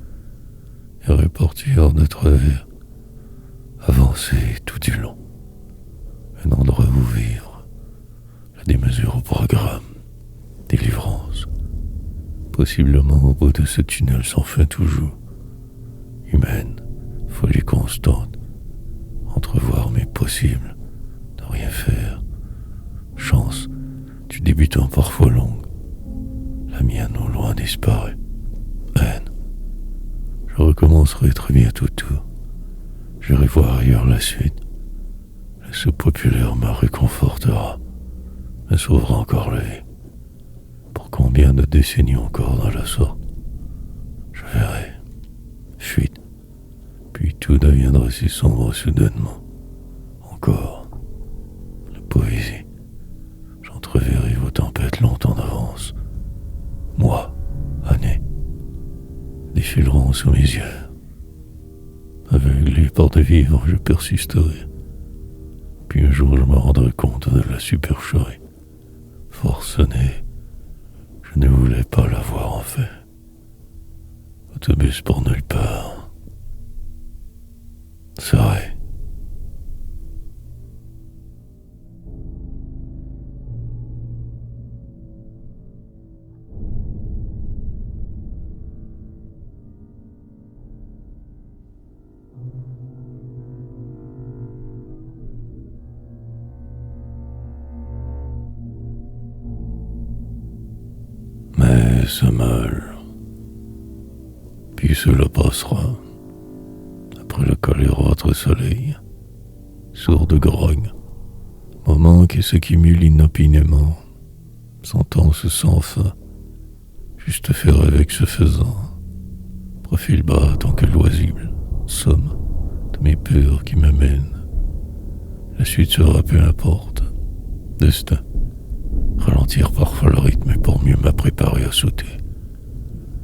et repartir de travers, avancer tout du long, un endroit où vivre, la démesure au programme, délivrance, possiblement au bout de ce tunnel sans fin toujours, humaine, folie constante, entrevoir mes possibles, ne rien faire, chance du débutant parfois longue, la mienne au loin disparaît, haine, je recommencerai très bientôt tout, j'irai voir ailleurs la suite, la soupe populaire me réconfortera, me sauvera encore la vie. Pour combien de décennies encore dans la sorte, je verrai, fuite, puis tout deviendra si sombre soudainement. Encore, la poésie, j'entreverrai vos tempêtes longtemps d'avance. Mois, années, défileront sous mes yeux. Aveuglé par de vivre, je persisterai. Puis un jour je me rendrai compte de la supercherie. Forcené, je ne voulais pas l'avoir en fait. Autobus pour nulle part. C'est vrai. Mais c'est mal. Puis cela passera. Après le colérâtre soleil, sourd de grogne, moment qui s'accumule inopinément, sentence sans fin, juste faire avec ce faisant, profil bas tant que loisible, somme de mes peurs qui m'amènent. La suite sera peu importe, destin, ralentir parfois le rythme pour mieux me préparer à sauter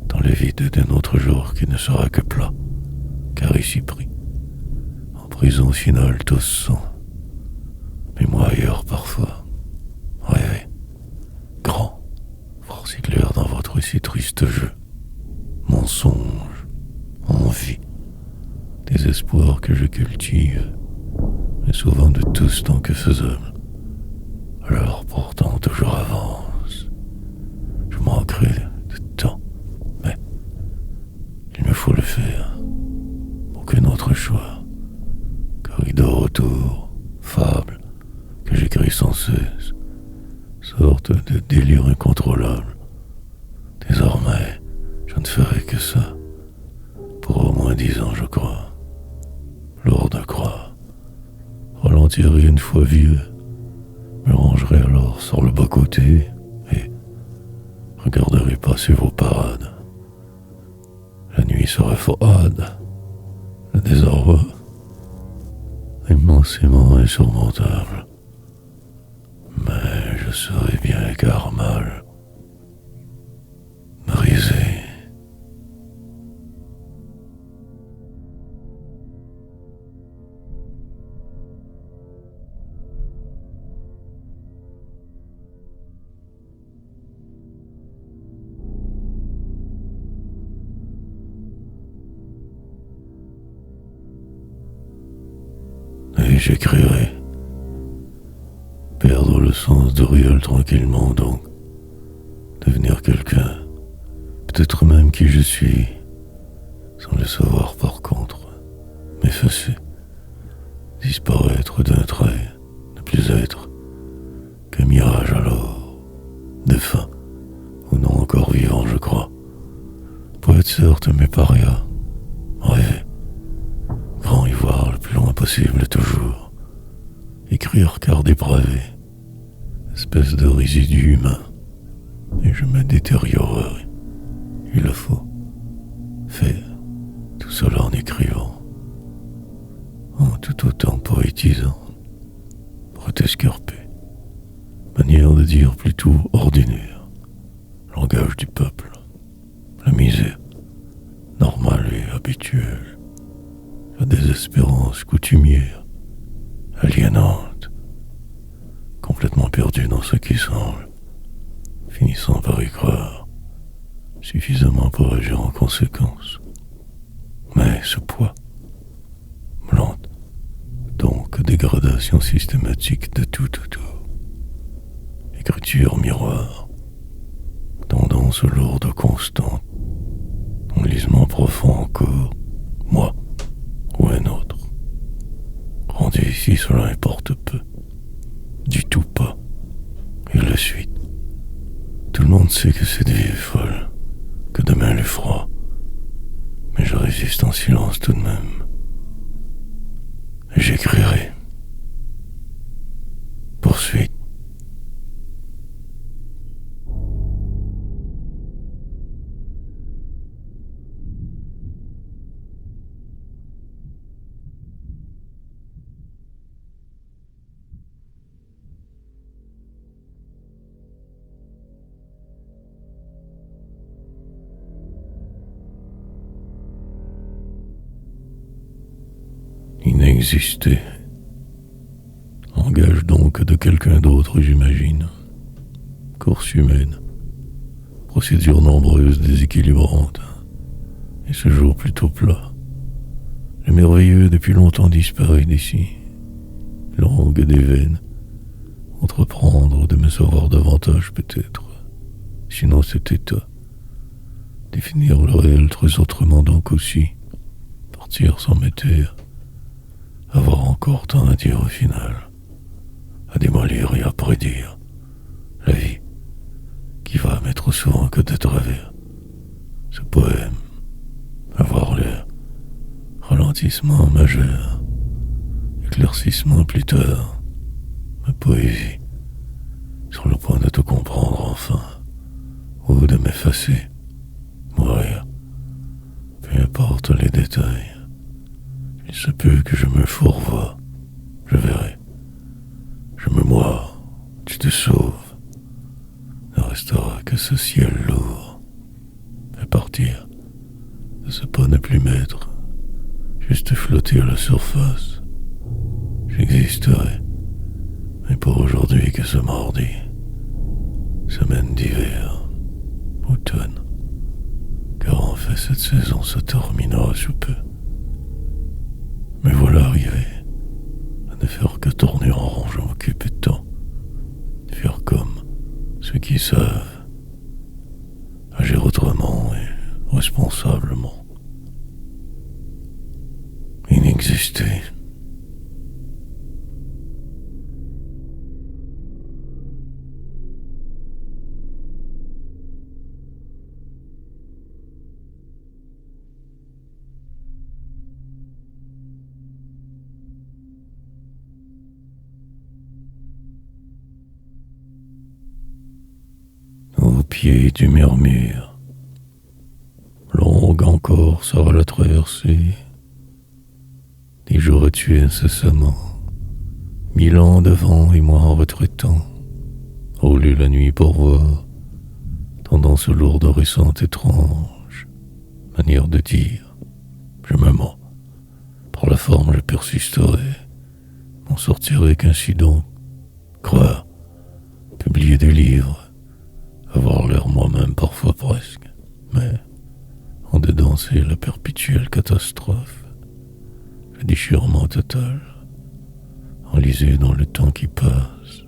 dans le vide d'un autre jour qui ne sera que plat, car ici pris, en prison finale tous sont, mais moi ailleurs parfois, rêver, grand, voir si clair dans votre si triste jeu, mensonge, envie, des espoirs que je cultive, mais souvent de tous tant que faisable. Alors pourtant toujours avance. Je manquerai de temps, mais il me faut le faire. Aucun autre choix. Corridor autour, fable, que j'écris sans cesse, sorte de délire incontrôlable. Désormais, je ne ferai que ça, pour au moins 10 ans, je crois. Lourd de croix, ralentirai une fois vieux, me rangerai alors sur le bas-côté et regarderai passer vos parades. La nuit sera froide, le désarroi immensément insurmontable. Mais je serai bien car mal brisé. Et j'écrirai. Perdre le sens de réel tranquillement donc. Devenir quelqu'un, peut-être même qui je suis, sans le savoir par contre. M'effacer, disparaître d'un trait, ne plus être qu'un mirage alors, défunt, ou non encore vivant je crois. Poète certes mais paria, rêver, grand y voir le plus loin possible toujours. Écrire car dépravé, espèce de résidu humain, et je me détériorerai. Il le faut, faire tout cela en écrivant, en tout autant poétisant, protescarpé, manière de dire plutôt ordinaire, langage du peuple, la misère, normale et habituelle, la désespérance coutumière, aliénante, complètement perdu dans ce qui semble, finissant par y croire, suffisamment pour agir en conséquence. Mais ce poids, lente, donc dégradation systématique de tout autour, écriture miroir, tendance lourde constante, enlisement profond encore, moi ou un autre. Rendu ici, cela importe peu. Du tout pas. Et la suite. Tout le monde sait que cette vie est folle, que demain elle est froid. Mais je résiste en silence tout de même. Et j'écrirai. Poursuite. Inexister. Langage donc de quelqu'un d'autre, j'imagine. Course humaine. Procédures nombreuses, déséquilibrantes. Et ce jour plutôt plat. Le merveilleux depuis longtemps disparu d'ici. Langue des veines. Entreprendre de me savoir davantage peut-être. Sinon cet état. Définir le réel très autrement donc aussi. Partir sans me taire. Avoir encore tant à dire au final, à démolir et à prédire la vie qui va m'être souvent que de travers. Ce poème, avoir l'air ralentissement majeur, éclaircissement plus tard, ma poésie sur le point de te comprendre enfin, ou de m'effacer, mourir, peu importe les détails. Il se peut que je me fourvoie, je verrai. Je me moire, tu te sauves. Ne restera que ce ciel lourd. Et partir, de ce pas ne plus m'être, juste flotter à la surface. J'existerai, mais pour aujourd'hui que ce mardi. Semaine d'hiver, automne, car en fait cette saison se terminera sous peu. Me voilà arrivé à ne faire que tourner en rond, je m'occupais de temps, faire comme ceux qui savent agir autrement et responsablement. Inexister. Au pied du murmure, longue encore sera la traversée, des jours tués incessamment, 1000 ans devant et moi en retraitant, rouler la nuit pour voir, tendance lourde, récente, étrange, manière de dire, je me mens, par la forme je persisterai, m'en sortirai qu'ainsi donc, croire, publier des livres, avoir l'air moi-même parfois presque, mais en dedans c'est la perpétuelle catastrophe, le déchirement total, enlisé dans le temps qui passe,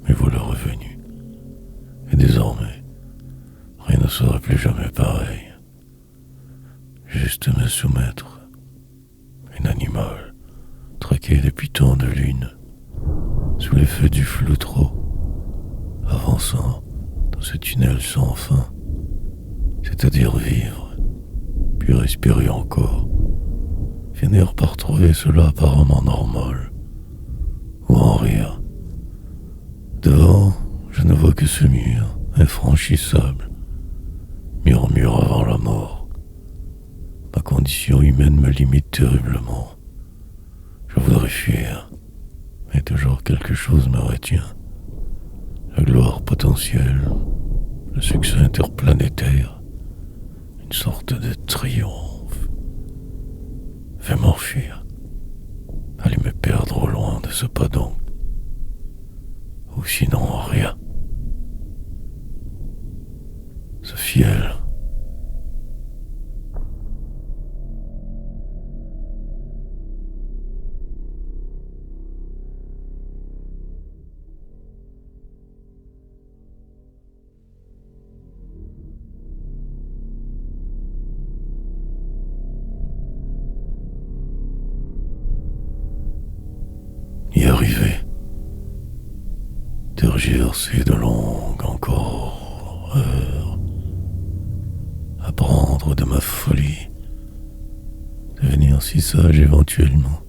mais voilà revenu. Et désormais, rien ne sera plus jamais pareil. Juste me soumettre, un animal, traqué depuis tant de lunes, sous les feux du flou trop, avançant dans ce tunnel sans fin, c'est-à-dire vivre, puis respirer encore, finir par trouver cela apparemment normal, ou en rire. Devant, je ne vois que ce mur, infranchissable, murmure avant la mort. Ma condition humaine me limite terriblement. Je voudrais fuir, mais toujours quelque chose me retient. La gloire potentielle, le succès interplanétaire, une sorte de triomphe. Fais m'enfuir, aller me perdre au loin de ce pas donc, ou sinon rien. Ce fiel. Y arriver, tergiverser de longues encore heures, apprendre de ma folie, devenir si sage éventuellement,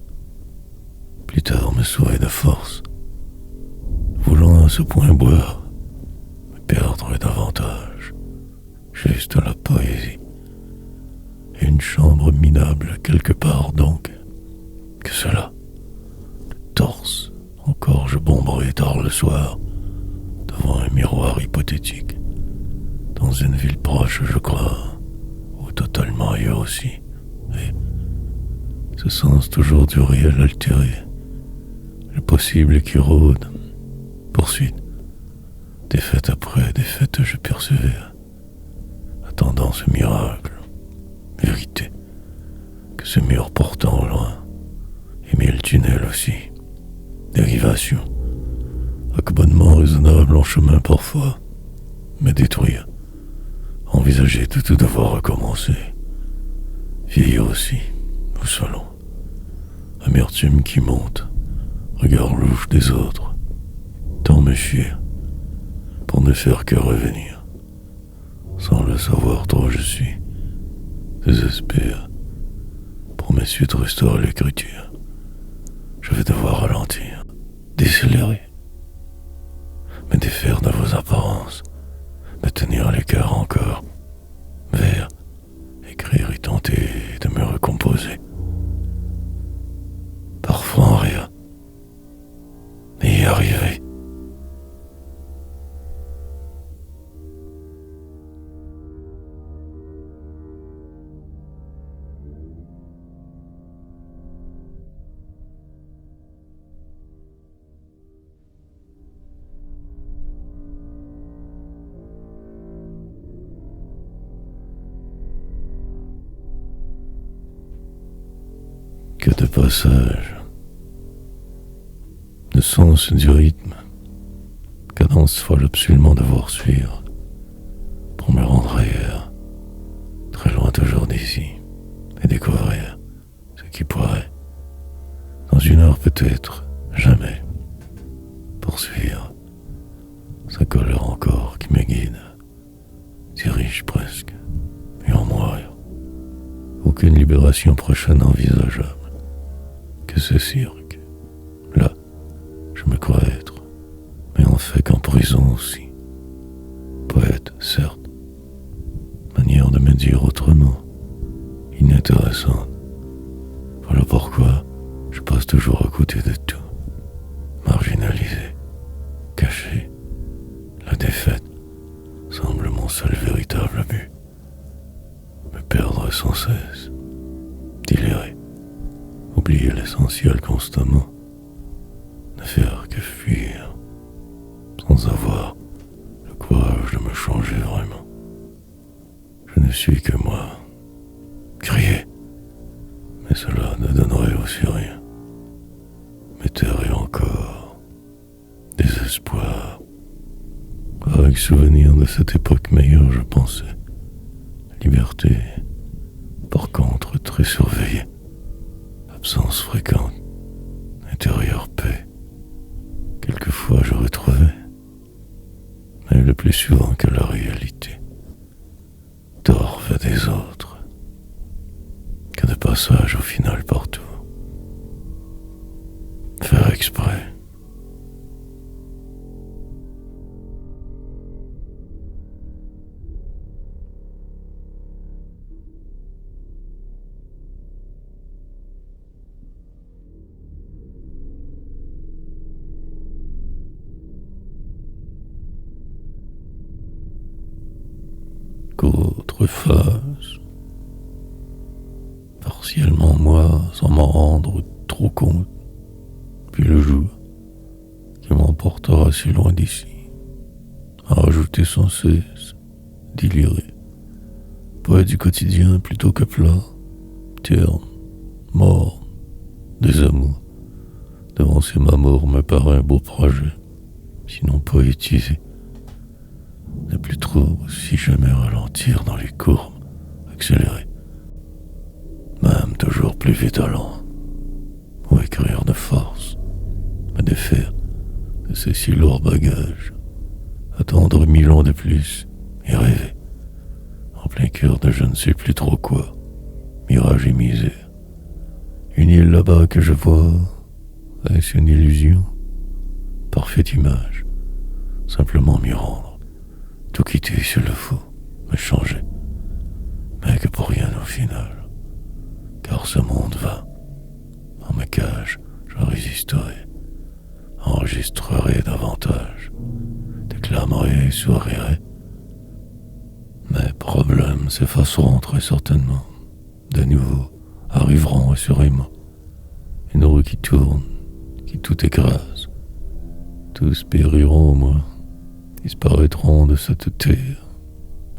plus tard me souhaiter de force, voulant à ce point boire, me perdre davantage, juste la poésie, et une chambre minable quelque part donc, que cela. Torse, encore je bomberai tard le soir, devant un miroir hypothétique, dans une ville proche, je crois, ou totalement ailleurs aussi, et ce sens toujours du réel altéré, le possible qui rôde, poursuite, défaite après défaite je persévère, attendant ce miracle, vérité, que ce mur portant au loin, et mille tunnels aussi, dérivation, accommodement raisonnable en chemin parfois, mais détruire, envisager de tout devoir recommencer, vieillir aussi, ou selon, amertume qui monte, regard louche des autres, tant me fuir, pour ne faire que revenir, sans le savoir trop je suis, désespère, pour mes suites restaurer l'écriture, je vais devoir ralentir, décélérer, me défaire de vos apparences, me tenir à l'écart encore, vers écrire et tenter de me recomposer. Parfois en rire, et y arriver. que de passage, de sens du rythme, cadence folle absolument devoir suivre, pour me rendre ailleurs, très loin toujours d'ici, et découvrir ce qui pourrait, dans une heure peut-être, jamais, poursuivre sa colère encore qui me guide, dirige presque, et en mourir. Aucune libération prochaine envisageable, que ce cirque. Là, je me crois être, mais en fait qu'en prison aussi. Poète, certes, manière de me dire autrement, inintéressante. Voilà pourquoi je passe toujours à côté de tout, marginalisé, caché. La défaite semble mon seul véritable but. Me perdre sans cesse, délirer, oublier l'essentiel constamment, ne faire que fuir, sans avoir le courage de me changer vraiment. Je ne suis que moi, crier, mais cela ne donnerait aussi rien. Me tairait encore, désespoir. Avec souvenir de cette époque meilleure, je pensais. Liberté, par contre très surveillée. Absence fréquente, intérieure paix. Quelquefois je retrouvais, mais le plus souvent que la réalité. Tort fait des autres, que de passage au final partout. Faire exprès. Qu'autre phase, partiellement moi, sans m'en rendre trop compte, puis le jour qui m'emportera si loin d'ici, à rajouter sans cesse, délirer, poète du quotidien plutôt que plat, terne, mort, des amours, devancer ma mort me paraît un beau projet, sinon poétisé. Ne plus trop, si jamais ralentir dans les courbes, accélérer, même toujours plus vite allant, ou écrire de force, me défaire de ces si lourds bagages, attendre 1000 ans de plus et rêver, en plein cœur de je ne sais plus trop quoi, mirage et misère. Une île là-bas que je vois, est-ce une illusion? Parfaite image, simplement m'y rendre. Tout quitter s'il le faut, me changer, mais que pour rien au final, car ce monde va, en me cage, je résisterai, enregistrerai davantage, déclamerai, sourirai. Mes problèmes s'effaceront très certainement, de nouveau arriveront assurément, une roue qui tourne, qui tout écrase, tous périront au moins, disparaîtront de cette terre,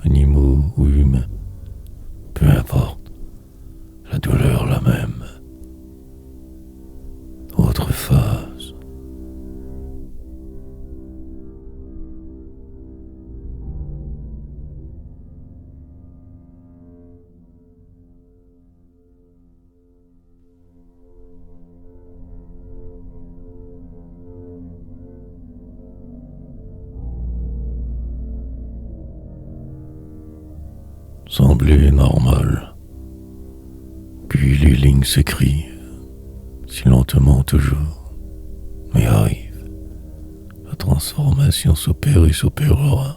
animaux ou humains, peu importe, la douleur la même. Autre phase. Semblait normal. Puis les lignes s'écrivent, si lentement toujours, mais arrive. La transformation s'opère et s'opérera.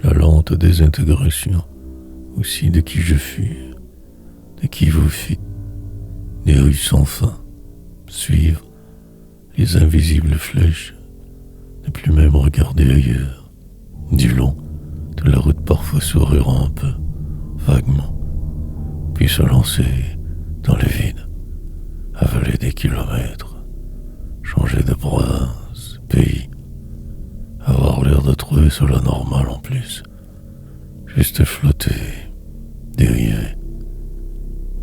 La lente désintégration aussi de qui je fus, de qui vous fîtes. Des rues sans fin, suivre les invisibles flèches, ne plus même regarder ailleurs. Du long de la route parfois sourire un peu, vaguement, puis se lancer dans le vide, avaler des kilomètres, changer de province, pays, avoir l'air de trouver cela normal en plus, juste flotter, dériver,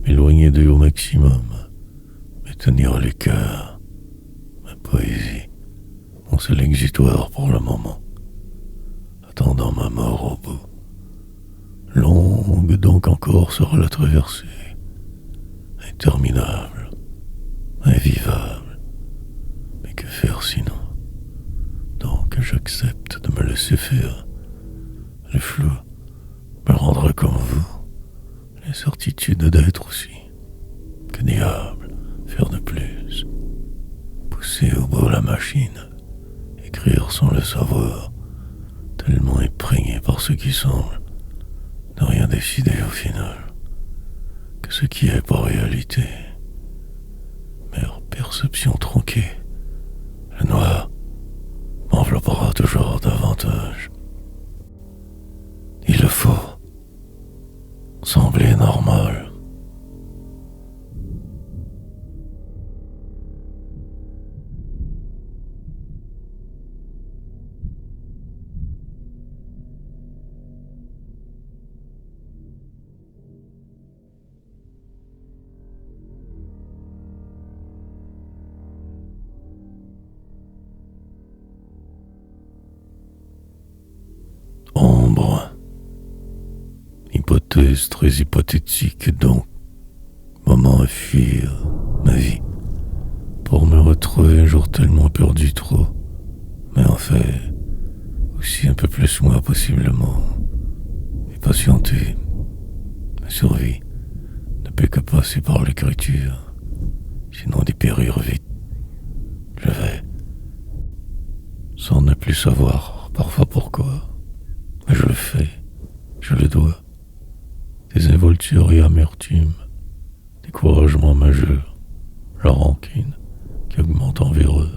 m'éloigner d'eux au maximum, tenir les cœurs. Ma poésie, mon seul exutoire pour le moment, attendant ma mort au bout. Longue donc encore sera la traversée, interminable, invivable. Mais que faire sinon? Donc j'accepte de me laisser faire. Le flou me rendra comme vous, les certitudes d'être aussi. Que diable faire de plus? Pousser au bout la machine, écrire sans le savoir, tellement imprégné par ce qui semble, ne rien décider au final, que ce qui est par réalité. Mère perception tronquée, le noir m'enveloppera toujours davantage. Il le faut sembler normal. Ombre. Hypothèse très hypothétique donc. Moment à fuir ma vie. Pour me retrouver un jour tellement perdu trop. Mais en fait, aussi un peu plus moi possiblement. Et patienter. Ma survie ne peut que passer par l'écriture. Sinon dépérir vite. Je vais. Sans ne plus savoir parfois pourquoi. Mais je le fais, je le dois. Désinvolture et amertume, découragement majeur, la rancune qui augmente envers eux.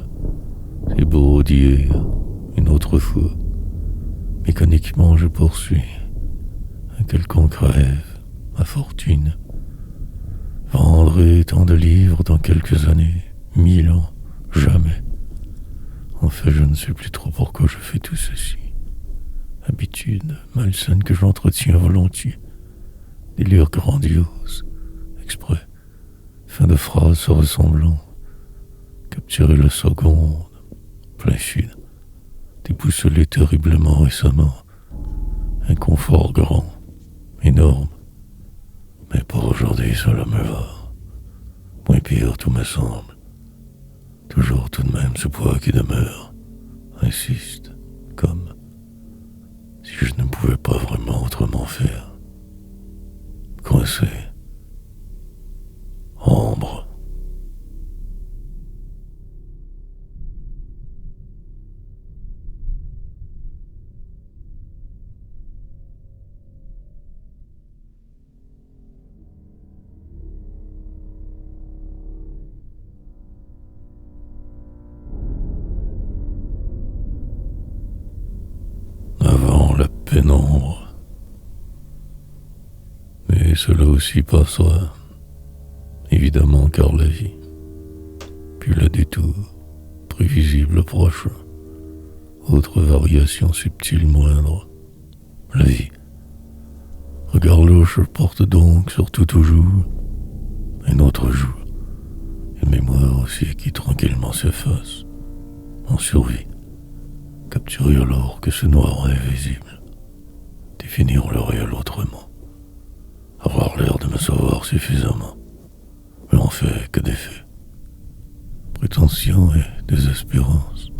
C'est beau d'hier, une autre fois. Mécaniquement je poursuis un quelconque rêve, ma fortune. Vendrai tant de livres dans quelques années, 1000 ans, jamais. En fait, je ne sais plus trop pourquoi je fais tout ceci. Habitude malsaine que j'entretiens volontiers. Délire grandiose, exprès. Fin de phrase se ressemblant. Capturer la seconde, plein sud. Déboussoler terriblement récemment. Un confort grand, énorme. Mais pour aujourd'hui, cela me va. Moins pire, tout me semble. Toujours tout de même ce poids qui demeure. Insiste, comme si je ne pouvais pas vraiment autrement faire. Coincé. Ombre. Avant la pénombre. Mais cela aussi passera, évidemment, car la vie, puis le détour, prévisible proche, autre variation subtile moindre, la vie. Regard louche porte donc surtout toujours un autre jour, une mémoire aussi qui tranquillement s'efface, en survie, capturer alors que ce noir invisible, définir le réel autrement. Avoir l'air de me savoir suffisamment, mais en fait que des faits. Prétention et désespérance,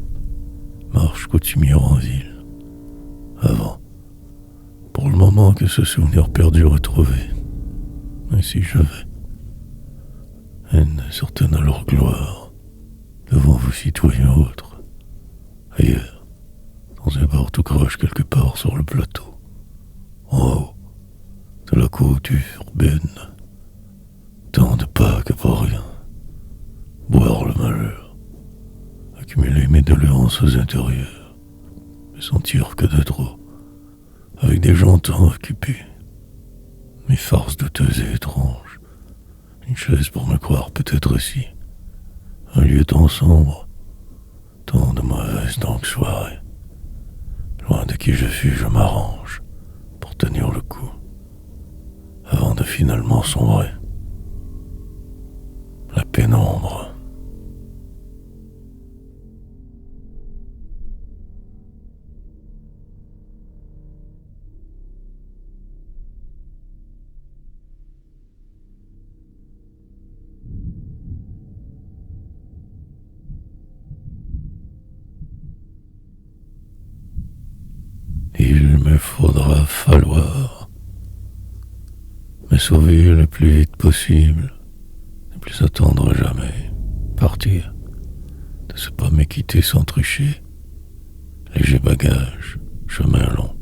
marche coutumière en ville. Avant, pour le moment que ce souvenir perdu retrouvé, ainsi je vais. Haine certaine à leur gloire, devant vos citoyens autres, ailleurs, dans un bar tout croche quelque part sur le plateau, en haut de la côte urbaine, tant de pas que pour rien, boire le malheur, accumuler mes doléances intérieures, me sentir que de trop, avec des gens tant occupés, mes farces douteuses et étranges, une chaise pour me croire peut-être ici, un lieu tant sombre, tant de mauvaises donc soirées, loin de qui je fus je m'arrange pour tenir le coup, avant de finalement sombrer. La pénombre. Il me faudra falloir me sauver le plus vite possible, ne plus attendre jamais, partir, de ce pas me quitter sans tricher, léger bagage, chemin long,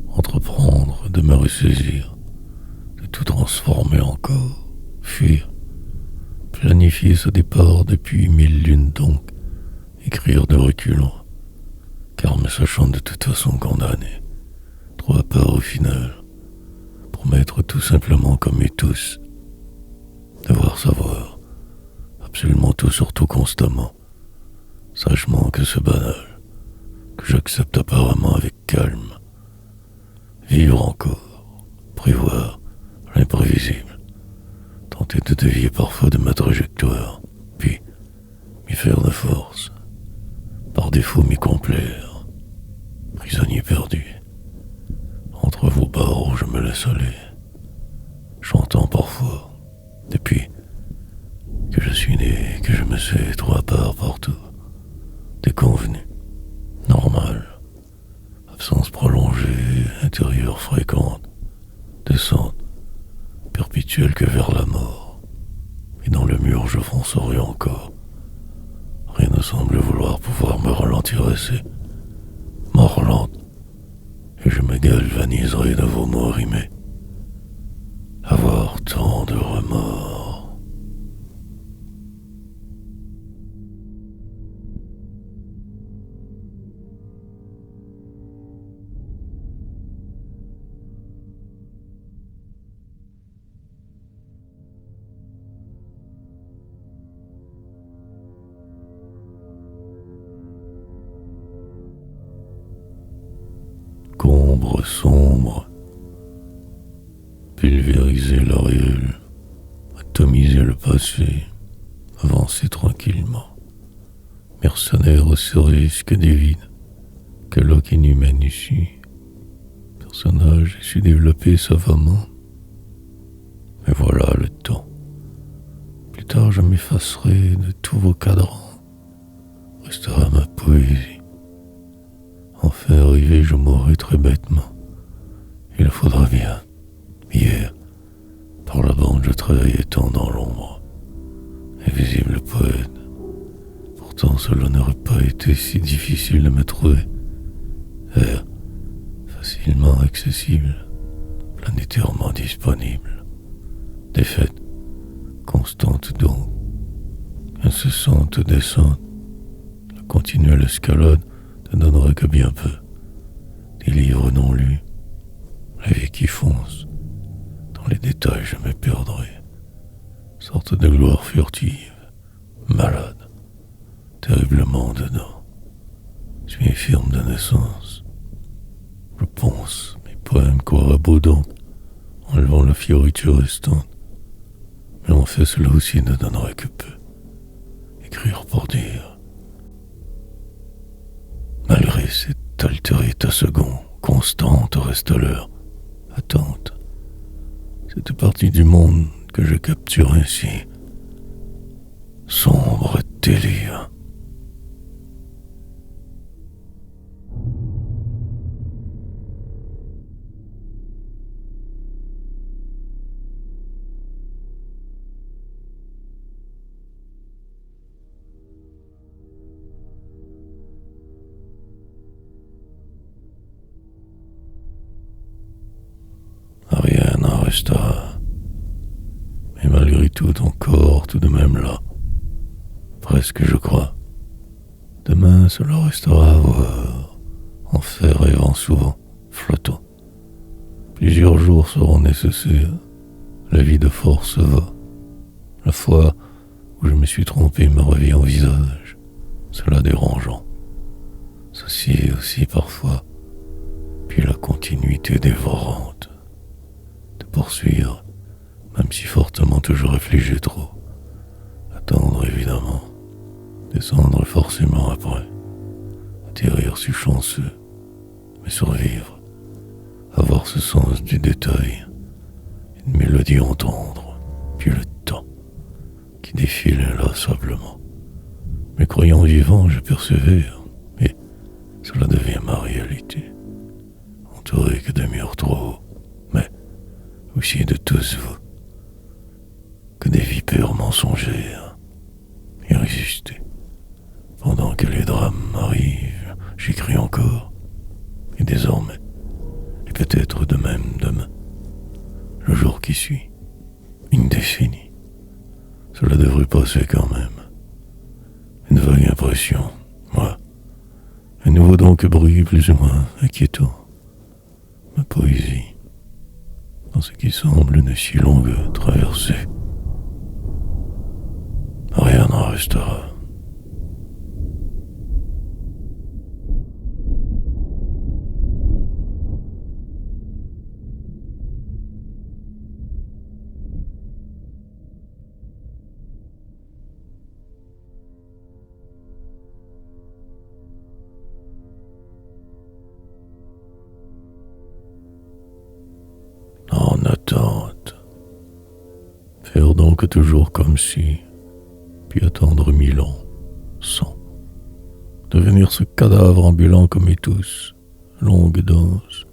entreprendre de me ressaisir, de tout transformer encore, fuir, planifier ce départ depuis 1000 lunes donc, écrire de reculons, car me sachant de toute façon condamné, trop à part au final, pour m'être tout simplement comme eux tous, devoir savoir, absolument tout sur tout constamment, sagement que c'est banal, que j'accepte apparemment avec calme, vivre encore, prévoir l'imprévisible, tenter de dévier parfois de ma trajectoire, puis m'y faire de force, par défaut m'y complaire, prisonnier perdu, entre vos barreaux je me laisse aller, chantant parfois, depuis que je suis né, que je me sais trop à part partout, déconvenu, normal, absence prolongée, intérieure fréquente, descente, perpétuelle que vers la mort, et dans le mur je foncerai encore. Rien ne semble vouloir pouvoir me ralentir assez, mort lente, et je me galvaniserai de vos mots rimés. Avoir tant de remords. Combre sombre, pulvériser le réel, atomiser le passé, avancer tranquillement, mercenaire au service que des vides, que l'oc inhumaine ici, personnage su développer savamment. Mais voilà le temps. Plus tard je m'effacerai de tous vos cadrans, restera ma poésie. Enfin arrivé, je mourrai très bêtement. Il faudra bien. Hier, par la bande, je travaillais tant dans l'ombre. Invisible poète. Pourtant, cela n'aurait pas été si difficile de me trouver. Air, facilement accessible, planétairement disponible. Défaite, constante donc, incessante descente. La continuelle escalade ne donnerait que bien peu. Des livres non lus, la vie qui fonce. Dans les détails, je me perdrai. Sorte de gloire furtive, malade, terriblement dedans. Je suis infirme de naissance. Je pense mes poèmes corabodants, enlevant la fioriture restante. Mais en fait, cela aussi ne donnerait que peu. Écrire pour dire. Malgré cette altérité second, constante reste l'heure, attente. Cette partie du monde que je capture ainsi, sombre délire. Rien n'en restera. Mais malgré tout, ton corps tout de même là. Presque, je crois. Demain, cela restera à voir. En fait, rêvant souvent, flottant. Plusieurs jours seront nécessaires. La vie de force va. La fois où je me suis trompé me revient au visage. Cela dérangeant. Ceci aussi parfois. Puis la continuité dévorante. Poursuivre, même si fortement je réfléchis trop, Descendre forcément après, atterrir si chanceux, mais survivre, avoir ce sens du détail, une mélodie entendre, puis le temps qui défile inlassablement. Mais croyant vivant, je persévère, et cela devient ma réalité. Entouré que de murs trop hauts, mais aussi de tous vous, que des vipères mensongères, et résister. Pendant que les drames arrivent, j'écris encore, et désormais, et peut-être de même demain, le jour qui suit, une décennie. Cela devrait passer quand même. Une vague impression, moi. Un nouveau donc bruit plus ou moins inquiétant. Ma poésie, dans ce qui semble une si longue traversée. Rien n'en restera. En attente. Faire donc toujours comme si, puis attendre 1000 ans, 100. Devenir ce cadavre ambulant comme et tous, longue danse.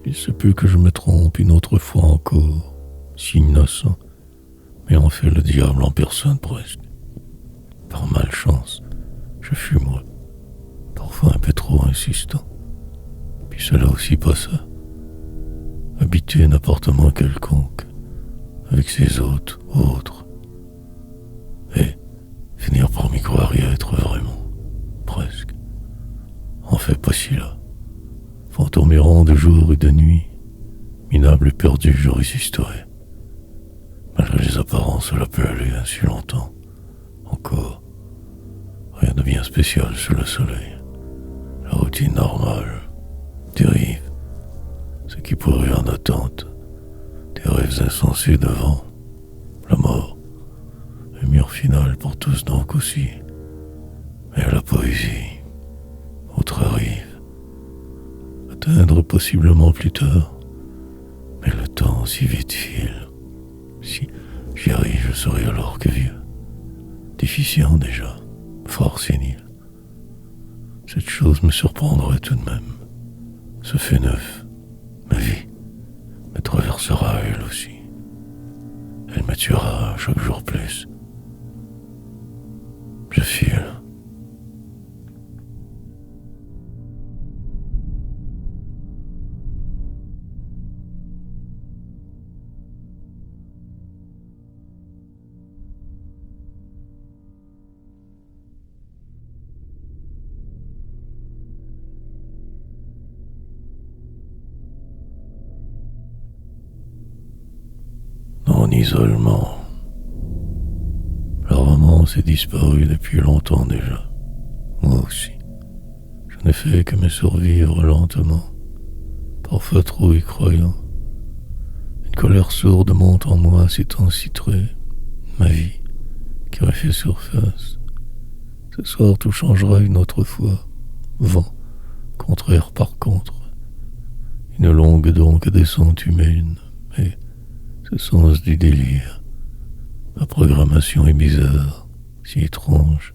Il se peut que je me trompe une autre fois encore, si innocent, mais en fait le diable en personne presque. Par malchance, je fus moi, parfois un peu trop insistant. Puis cela aussi passa. Habiter un appartement quelconque, avec ses hôtes, autres, et finir par m'y croire y être vraiment, presque. En fait, pas si là. Fantôme errant de jour et de nuit, minable et perdu, je résisterai. Malgré les apparences, cela peut aller ainsi longtemps. Encore, rien de bien spécial sous le soleil. La routine normale, dérive, ce qui pourrait en attente, des rêves insensés devant, la mort, un mur final pour tous donc aussi. Mais la poésie, autre arrive, atteindre possiblement plus tard, mais le temps si vite file. Si j'y arrive, je serai alors que vieux, déficient déjà, fort sénile. Cette chose me surprendrait tout de même. Ce fait neuf, ma vie, me traversera elle aussi. Elle me tuera chaque jour plus. Je file. En isolement. La romance est disparue depuis longtemps déjà. Moi aussi. Je n'ai fait que me survivre lentement, parfois trop y croyant. Une colère sourde monte en moi ces temps citrés. Ma vie, qui refait surface. Ce soir tout changera une autre fois. Vent, contraire par contre. Une longue donc descente humaine, et ce sens du délire. Ma programmation est bizarre, si étrange.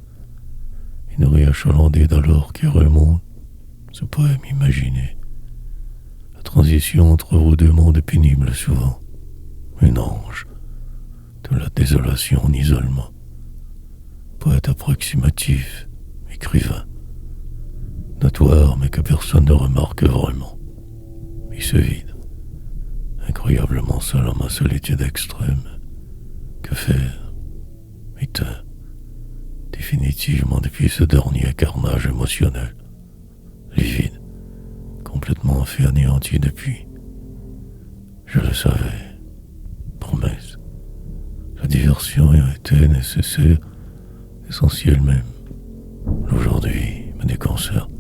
Une rue achalandée d'alors qui remonte, ce poème imaginé. La transition entre vos deux mondes pénibles souvent. Un ange, de la désolation en isolement. Poète approximatif, écrivain. Notoire mais que personne ne remarque vraiment. Il se vide. Incroyablement seul en ma solitude extrême. Que faire? Éteint. Définitivement depuis ce dernier carnage émotionnel. Livide. Complètement fait anéanti depuis. Je le savais. Promesse. La diversion était nécessaire, essentielle même. Aujourd'hui me déconcerte.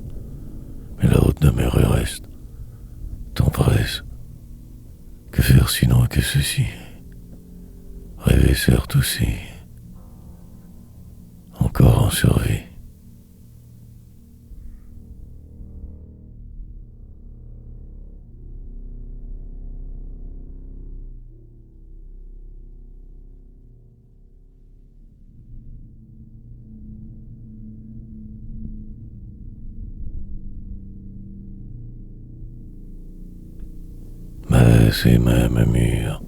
Mais la haute demeure reste. Temps presse. Que faire sinon que ceci? Rêver certes aussi. Encore en survie. et ces mêmes murs.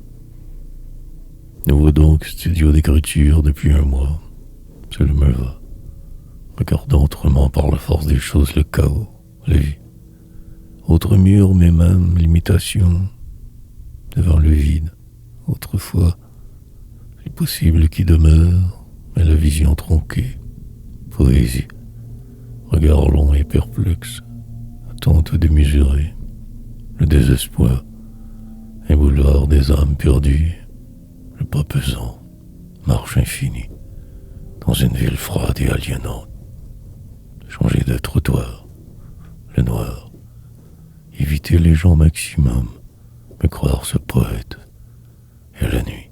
Nouveau donc studio d'écriture depuis un mois. Cela me va. Regardant autrement par la force des choses le chaos, la vie. Autre mur, mais même limitation. Devant le vide, autrefois, les possibles qui demeurent, mais la vision tronquée. Poésie, regard long et perplexe, attente démesurée, le désespoir, un boulevard des âmes perdues, le pas pesant, marche infinie, dans une ville froide et aliénante. Changer de trottoir, le noir, éviter les gens maximum, me croire ce poète, et la nuit.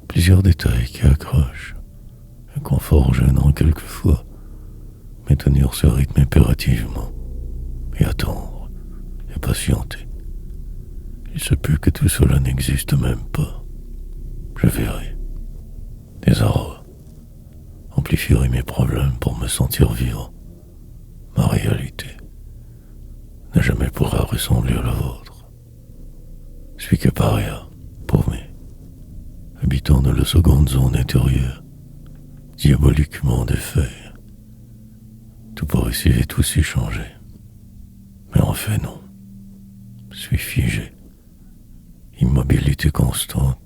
Plusieurs détails qui accrochent, un confort gênant quelquefois, mais tenir ce rythme impérativement, et attendre, et patienter. Il se peut que tout cela n'existe même pas. Je verrai. Des arrows amplifierai mes problèmes pour me sentir vivant. Ma réalité ne jamais pourra ressembler à la vôtre. Je suis que paria, paumé, habitant de la seconde zone intérieure, diaboliquement défait. Tout pour essayer tout s'y changer. Mais en fait non. Je suis figé. Immobilité constante,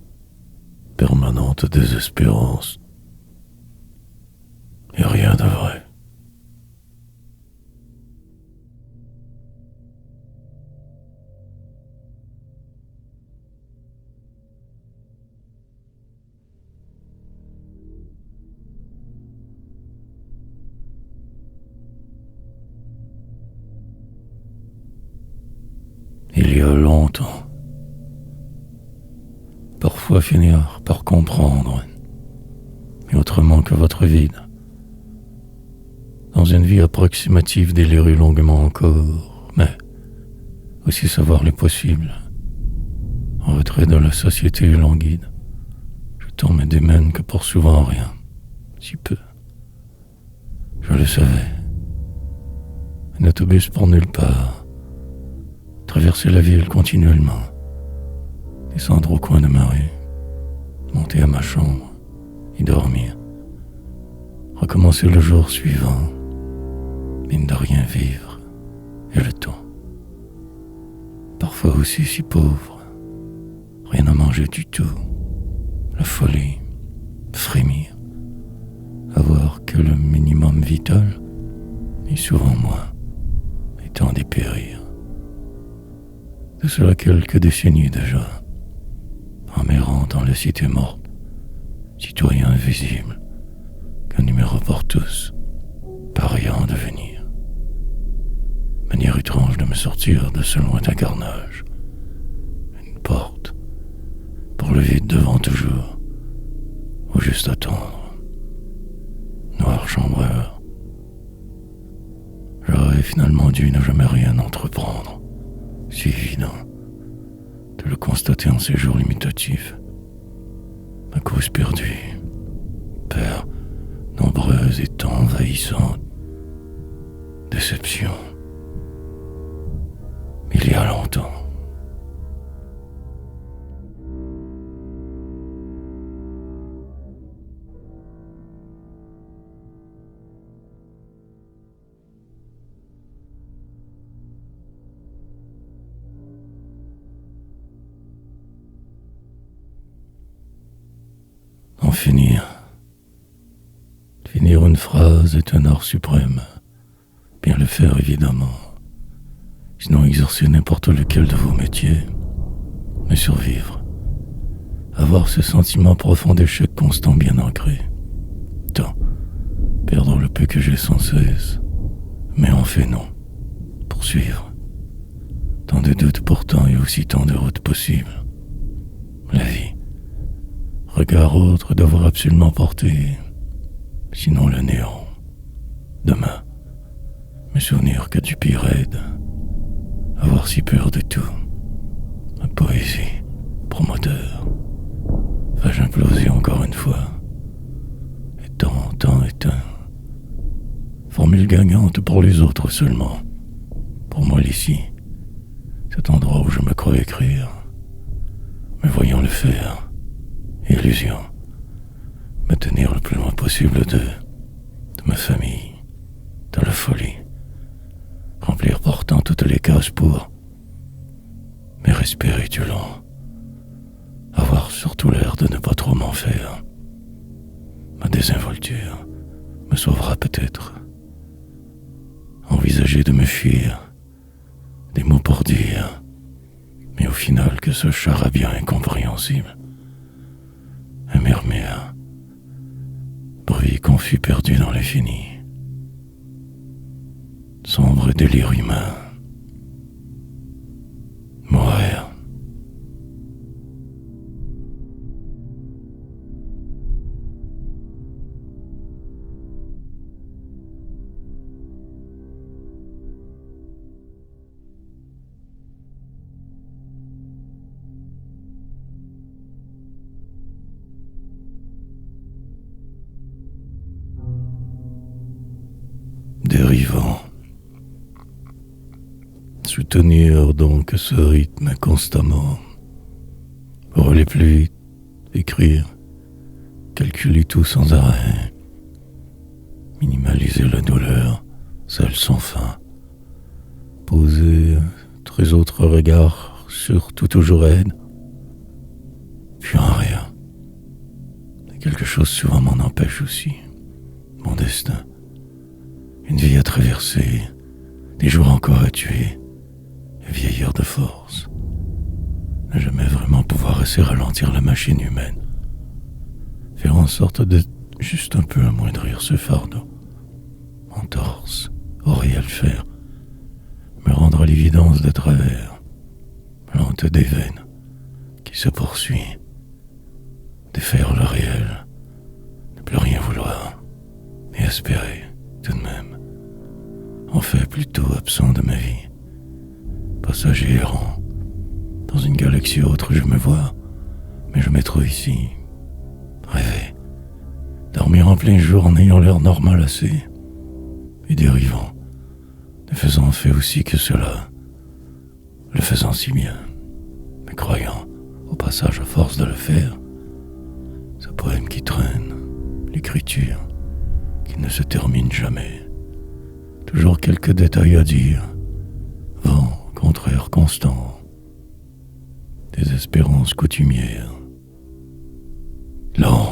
permanente désespérance. Et rien de vrai. Il y a longtemps. Parfois finir par comprendre, mais autrement que votre vide. Dans une vie approximative délirer longuement encore, mais aussi savoir les possibles. En retrait de la société languide, je tourne mes démènes que pour souvent rien, si peu. Je le savais. Un autobus pour nulle part. Traverser la ville continuellement. Descendre au coin de ma rue. Monter à ma chambre. Y dormir. Recommencer le jour suivant. Mine de rien vivre. Et le temps. Parfois aussi si pauvre. Rien à manger du tout. La folie. Frémir. Avoir que le minimum vital. Et souvent moins. Étant dépérir. De cela quelques décennies déjà. En errant dans la cité morte. Citoyen invisible. Qu'un numéro pour tous. Paria en devenir. Manière étrange de me sortir de ce lointain carnage. Une porte. Pour le vide devant toujours. Ou juste attendre. Noir chambreur. J'aurais finalement dû ne jamais rien entreprendre. Si évident de le constater en ces jours limitatifs. Ma cause perdue, peur nombreuse et tant envahissante, déception, il y a longtemps. En finir. Finir une phrase est un art suprême. Bien le faire, évidemment. Sinon exercer n'importe lequel de vos métiers. Mais survivre. Avoir ce sentiment profond d'échec constant bien ancré. Tant. Perdre le peu que j'ai sans cesse. Mais en fait non. Poursuivre. Tant de doutes pourtant et aussi tant de routes possibles. La vie. Regard autre devoir absolument porter, sinon le néant. Demain, me souvenir que du pire aide, avoir si peur de tout. La poésie, promoteur, vais-je imploser encore une fois? Éteint. Formule gagnante pour les autres seulement. Pour moi l'ici, cet endroit où je me crois écrire. me voyant le faire, illusion, me tenir le plus loin possible de ma famille, de la folie, remplir pourtant toutes les cases pour mes spirituellement, avoir surtout l'air de ne pas trop m'en faire. Ma désinvolture me sauvera peut-être. Envisager de me fuir, des mots pour dire, mais au final que ce charabia incompréhensible. Un murmure, bruit confus perdu dans l'infini. Sombre délire humain. Mourir. Dérivant. Soutenir donc ce rythme constamment. Pour aller plus vite, écrire, calculer tout sans arrêt. Minimaliser la douleur, celle sans fin. Poser très autres regards sur tout toujours aide. Puis un rien. Quelque chose souvent m'en empêche aussi. Mon destin. Une vie à traverser, des jours encore à tuer, et vieillir de force. Ne jamais vraiment pouvoir assez ralentir la machine humaine. Faire en sorte de juste un peu amoindrir ce fardeau. Mon torse aurait à le faire. Me rendre à l'évidence de travers. Plante des veines qui se poursuit. Défaire le réel. Ne plus rien vouloir. Et espérer tout de même. En fait plutôt absent de ma vie. Passager errant. Dans une galaxie autre je me vois, mais je me trouve ici. Rêver. Dormir en plein jour en ayant l'air normal assez. Et dérivant. Ne faisant fait aussi que cela. Le faisant si bien. Mais croyant, au passage à force de le faire, ce poème qui traîne, l'écriture, qui ne se termine jamais. Toujours quelques détails à dire. Vent, contraire constant. Désespérance coutumière. Lent.